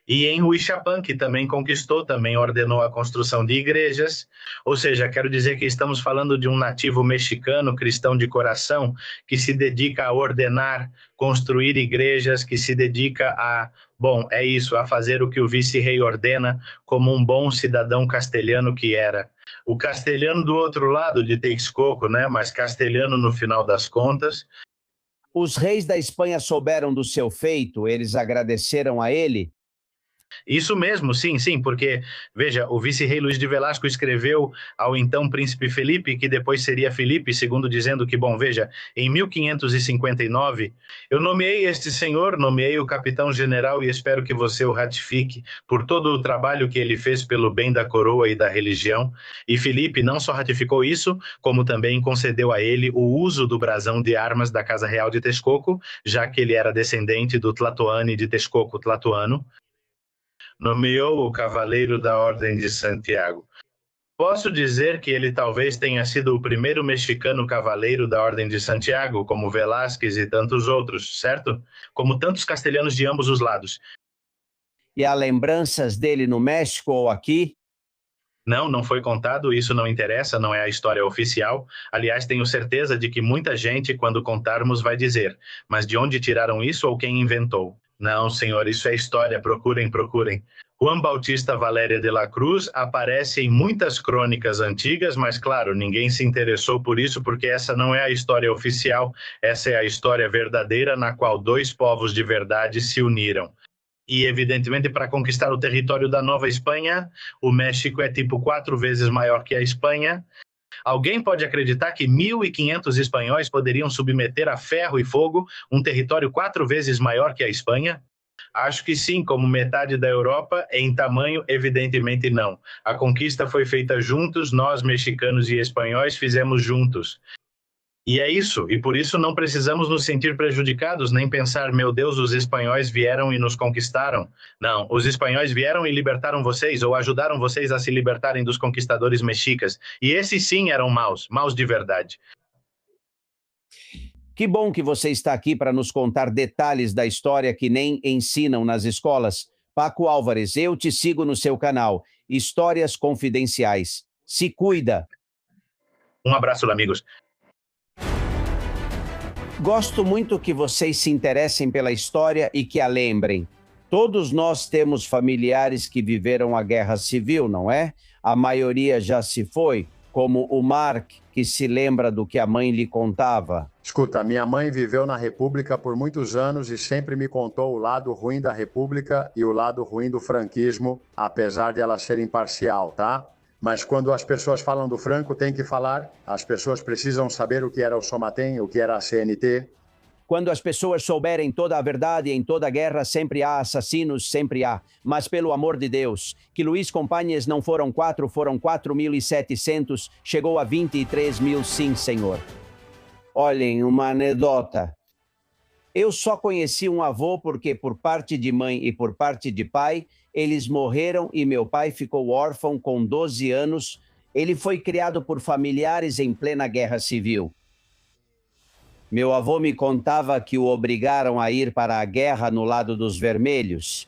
E em Huixapán, que também conquistou, também ordenou a construção de igrejas. Ou seja, quero dizer que estamos falando de um nativo mexicano, cristão de coração, que se dedica a ordenar, construir igrejas, que se dedica a, a fazer o que o vice-rei ordena, como um bom cidadão castelhano que era. O castelhano do outro lado de Texcoco, mas castelhano no final das contas. Os reis da Espanha souberam do seu feito, eles agradeceram a ele? Isso mesmo, sim, porque, veja, o vice-rei Luís de Velasco escreveu ao então príncipe Felipe, que depois seria Felipe, segundo dizendo que, veja, em 1559, eu nomeei este senhor, nomeei o capitão-general e espero que você o ratifique por todo o trabalho que ele fez pelo bem da coroa e da religião. E Felipe não só ratificou isso, como também concedeu a ele o uso do brasão de armas da Casa Real de Texcoco, já que ele era descendente do Tlatoani de Texcoco Tlatoano. Nomeou o Cavaleiro da Ordem de Santiago. Posso dizer que ele talvez tenha sido o primeiro mexicano cavaleiro da Ordem de Santiago, como Velázquez e tantos outros, certo? Como tantos castelhanos de ambos os lados. E há lembranças dele no México ou aqui? Não foi contado, isso não interessa, não é a história oficial. Aliás, tenho certeza de que muita gente, quando contarmos, vai dizer, mas de onde tiraram isso ou quem inventou? Não, senhor, isso é história, procurem. Juan Bautista Valéria de la Cruz aparece em muitas crônicas antigas, mas claro, ninguém se interessou por isso porque essa não é a história oficial, essa é a história verdadeira na qual dois povos de verdade se uniram. E, evidentemente, para conquistar o território da Nova Espanha, o México é tipo 4 vezes maior que a Espanha. Alguém pode acreditar que 1.500 espanhóis poderiam submeter a ferro e fogo um território 4 vezes maior que a Espanha? Acho que sim, como metade da Europa, em tamanho, evidentemente não. A conquista foi feita juntos, nós, mexicanos e espanhóis, fizemos juntos. E é isso, e por isso não precisamos nos sentir prejudicados, nem pensar, meu Deus, os espanhóis vieram e nos conquistaram. Não, os espanhóis vieram e libertaram vocês, ou ajudaram vocês a se libertarem dos conquistadores mexicas. E esses sim eram maus, maus de verdade. Que bom que você está aqui para nos contar detalhes da história que nem ensinam nas escolas. Paco Álvares, eu te sigo no seu canal. Histórias Confidenciais. Se cuida. Um abraço, amigos. Gosto muito que vocês se interessem pela história e que a lembrem. Todos nós temos familiares que viveram a Guerra Civil, não é? A maioria já se foi, como o Mark, que se lembra do que a mãe lhe contava. Escuta, minha mãe viveu na República por muitos anos e sempre me contou o lado ruim da República e o lado ruim do franquismo, apesar de ela ser imparcial, tá? Mas quando as pessoas falam do Franco, tem que falar. As pessoas precisam saber o que era o Somatem, o que era a CNT. Quando as pessoas souberem toda a verdade, em toda guerra sempre há assassinos, sempre há. Mas pelo amor de Deus, que Luiz Companhes não foram 4, foram 4.700, chegou a 23 mil, sim, senhor. Olhem, uma anedota. Eu só conheci um avô porque por parte de mãe e por parte de pai, eles morreram e meu pai ficou órfão com 12 anos. Ele foi criado por familiares em plena Guerra Civil. Meu avô me contava que o obrigaram a ir para a guerra no lado dos vermelhos.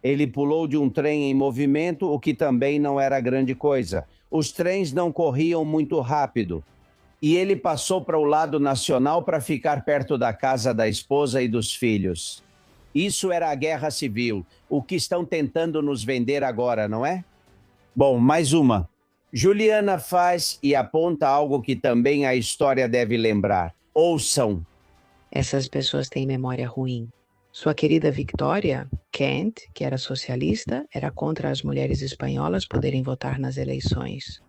Ele pulou de um trem em movimento, o que também não era grande coisa. Os trens não corriam muito rápido. E ele passou para o lado nacional para ficar perto da casa da esposa e dos filhos. Isso era a Guerra Civil, o que estão tentando nos vender agora, não é? Bom, mais uma. Juliana faz e aponta algo que também a história deve lembrar. Ouçam. Essas pessoas têm memória ruim. Sua querida Victoria Kent, que era socialista, era contra as mulheres espanholas poderem votar nas eleições.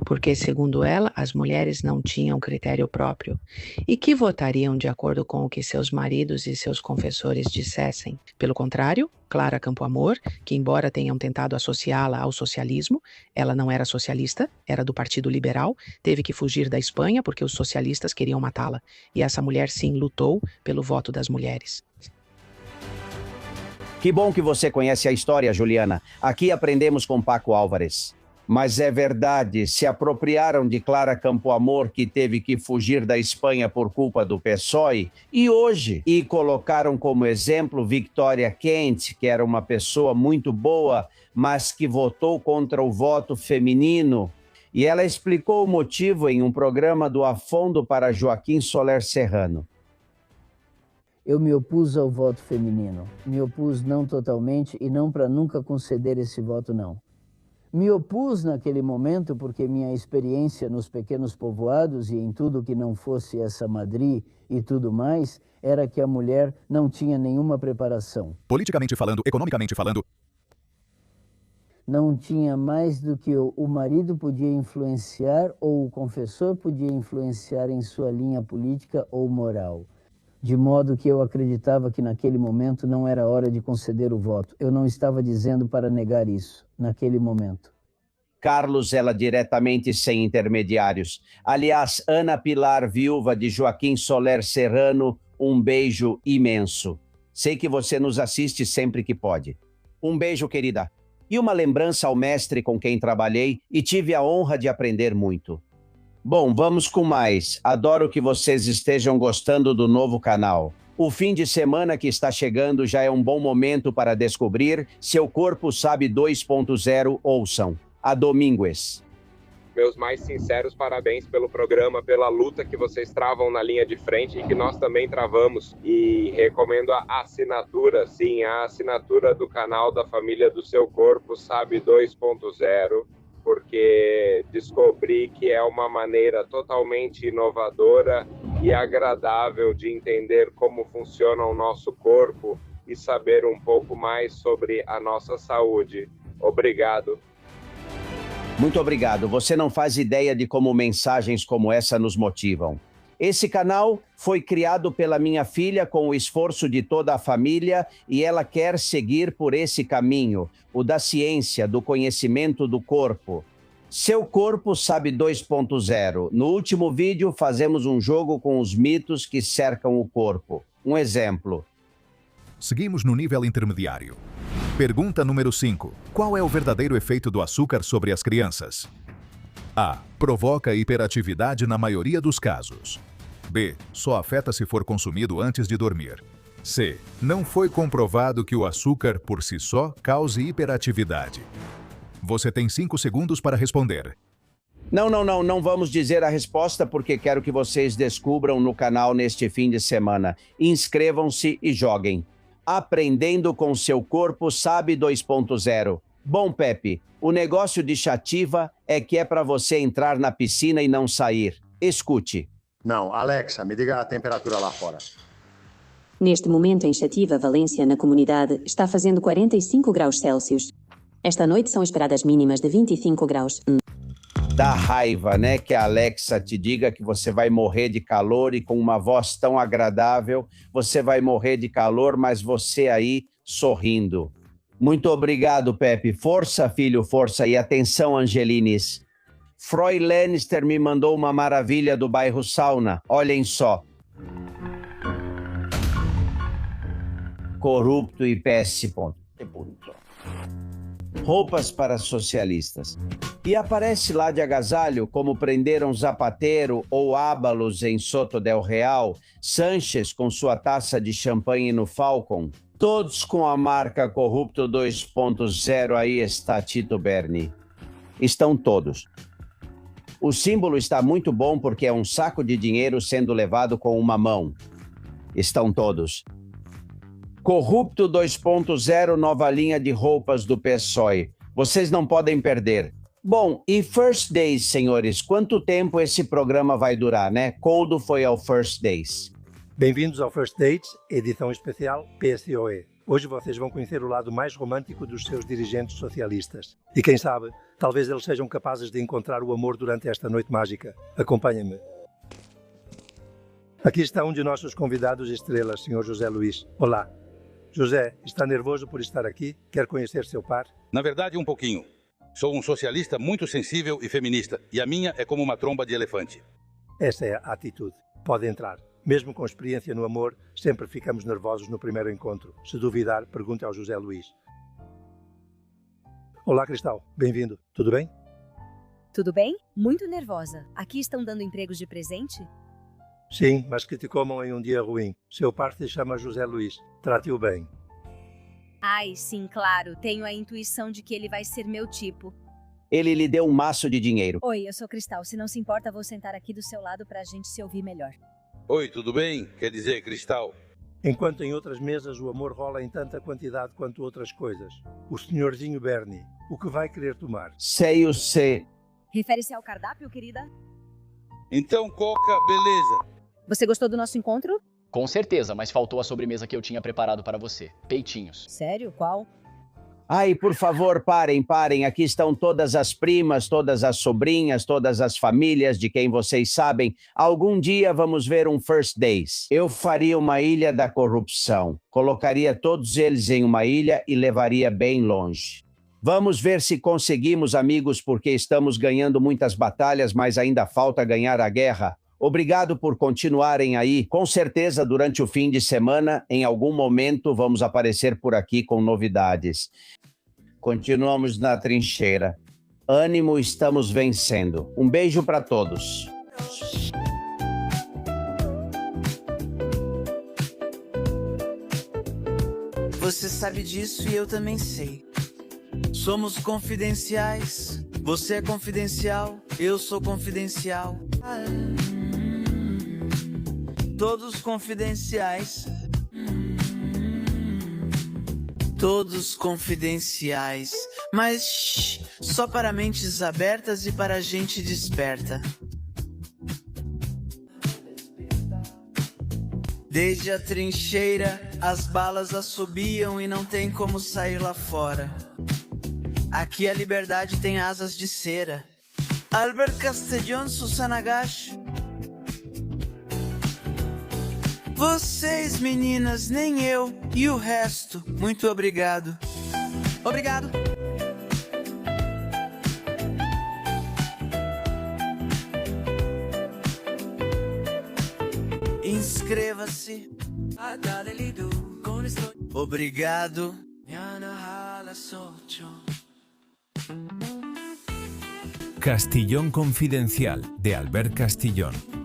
Porque, segundo ela, as mulheres não tinham critério próprio e que votariam de acordo com o que seus maridos e seus confessores dissessem. Pelo contrário, Clara Campoamor, que embora tenham tentado associá-la ao socialismo, ela não era socialista, era do Partido Liberal, teve que fugir da Espanha porque os socialistas queriam matá-la. E essa mulher, sim, lutou pelo voto das mulheres. Que bom que você conhece a história, Juliana. Aqui aprendemos com Paco Álvares. Mas é verdade, se apropriaram de Clara Campoamor, que teve que fugir da Espanha por culpa do PSOE, e colocaram como exemplo Victoria Kent, que era uma pessoa muito boa, mas que votou contra o voto feminino. E ela explicou o motivo em um programa do Afondo para Joaquim Soler Serrano. Eu me opus ao voto feminino. Me opus não totalmente e não para nunca conceder esse voto, não. Me opus naquele momento porque minha experiência nos pequenos povoados e em tudo que não fosse essa Madrid e tudo mais, era que a mulher não tinha nenhuma preparação. Politicamente falando, economicamente falando. Não tinha mais do que o marido podia influenciar ou o confessor podia influenciar em sua linha política ou moral. De modo que eu acreditava que naquele momento não era hora de conceder o voto. Eu não estava dizendo para negar isso, naquele momento. Carlos, ela diretamente sem intermediários. Aliás, Ana Pilar, viúva de Joaquim Soler Serrano, um beijo imenso. Sei que você nos assiste sempre que pode. Um beijo, querida. E uma lembrança ao mestre com quem trabalhei e tive a honra de aprender muito. Bom, vamos com mais. Adoro que vocês estejam gostando do novo canal. O fim de semana que está chegando já é um bom momento para descobrir Seu Corpo Sabe 2.0. Ouçam. A Domínguez. meus mais sinceros parabéns pelo programa, pela luta que vocês travam na linha de frente e que nós também travamos. E recomendo a assinatura, sim, a assinatura do canal da Família do Seu Corpo Sabe 2.0, porque descobri que é uma maneira totalmente inovadora e agradável de entender como funciona o nosso corpo e saber um pouco mais sobre a nossa saúde. Obrigado. Muito obrigado. Você não faz ideia de como mensagens como essa nos motivam. Esse canal foi criado pela minha filha com o esforço de toda a família e ela quer seguir por esse caminho, o da ciência, do conhecimento do corpo. Seu Corpo Sabe 2.0. No último vídeo, fazemos um jogo com os mitos que cercam o corpo. Um exemplo. Seguimos no nível intermediário. Pergunta número 5. Qual é o verdadeiro efeito do açúcar sobre as crianças? A. Provoca hiperatividade na maioria dos casos. B. Só afeta se for consumido antes de dormir. C. Não foi comprovado que o açúcar, por si só, cause hiperatividade. Você tem 5 segundos para responder. Não vamos dizer a resposta porque quero que vocês descubram no canal neste fim de semana. Inscrevam-se e joguem. Aprendendo com Seu Corpo Sabe 2.0. Bom, Pepe, o negócio de Chativa é que é para você entrar na piscina e não sair. Escute. Não, Alexa, me diga a temperatura lá fora. Neste momento em Chativa, Valência, na comunidade, está fazendo 45 graus Celsius. Esta noite são esperadas mínimas de 25 graus. Dá raiva, né, que a Alexa te diga que você vai morrer de calor e com uma voz tão agradável, você vai morrer de calor, mas você aí sorrindo. Muito obrigado, Pepe. Força, filho, força. E atenção, Angelines. Froy Lannister me mandou uma maravilha do bairro Sauna. Olhem só. Corrupto e péssimo. Roupas para socialistas. E aparece lá de agasalho como prenderam Zapatero ou Ábalos em Soto del Real, Sanches com sua taça de champanhe no Falcon, todos com a marca Corrupto 2.0, aí está Tito Berni. Estão todos. O símbolo está muito bom porque é um saco de dinheiro sendo levado com uma mão. Estão todos. Corrupto 2.0, nova linha de roupas do PSOE. Vocês não podem perder. Bom, e First Days, senhores? Quanto tempo esse programa vai durar, né? Quando foi ao First Days? Bem-vindos ao First Dates, edição especial PSOE. Hoje vocês vão conhecer o lado mais romântico dos seus dirigentes socialistas. E quem sabe, talvez eles sejam capazes de encontrar o amor durante esta noite mágica. Acompanhem-me. Aqui está um de nossos convidados estrelas, Sr. José Luís. Olá. José, está nervoso por estar aqui? Quer conhecer seu par? Na verdade, um pouquinho. Sou um socialista muito sensível e feminista, e a minha é como uma tromba de elefante. Essa é a atitude. Pode entrar. Mesmo com experiência no amor, sempre ficamos nervosos no primeiro encontro. Se duvidar, pergunte ao José Luís. Olá, Cristal. Bem-vindo. Tudo bem? Tudo bem? Muito nervosa. Aqui estão dando empregos de presente? Sim, mas que te comam em um dia ruim. Seu par se chama José Luís. Trate-o bem. Ai, sim, claro. Tenho a intuição de que ele vai ser meu tipo. Ele lhe deu um maço de dinheiro. Oi, eu sou Cristal. Se não se importa, vou sentar aqui do seu lado para a gente se ouvir melhor. Oi, tudo bem? Quer dizer, Cristal? Enquanto em outras mesas o amor rola em tanta quantidade quanto outras coisas. O senhorzinho Bernie, o que vai querer tomar? Sei o C. Refere-se ao cardápio, querida? Então, Coca, beleza. Você gostou do nosso encontro? Com certeza, mas faltou a sobremesa que eu tinha preparado para você. Peitinhos. Sério? Qual? Ai, por favor, parem. Aqui estão todas as primas, todas as sobrinhas, todas as famílias de quem vocês sabem. Algum dia vamos ver um First Days. Eu faria uma ilha da corrupção. Colocaria todos eles em uma ilha e levaria bem longe. Vamos ver se conseguimos, amigos, porque estamos ganhando muitas batalhas, mas ainda falta ganhar a guerra. Obrigado por continuarem aí. Com certeza, durante o fim de semana, em algum momento, vamos aparecer por aqui com novidades. Continuamos na trincheira. Ânimo, estamos vencendo. Um beijo para todos. Você sabe disso e eu também sei. Somos confidenciais. Você é confidencial, eu sou confidencial. Todos confidenciais. Todos confidenciais. Mas shh, só para mentes abertas e para gente desperta. Desde a trincheira, as balas assobiam e não tem como sair lá fora. Aqui a liberdade tem asas de cera. Albert Castellón, Susana Gash. Vocês, meninas, nem eu e o resto. Muito obrigado. Obrigado. Inscreva-se. Obrigado. Castillón Confidencial, de Albert Castillón.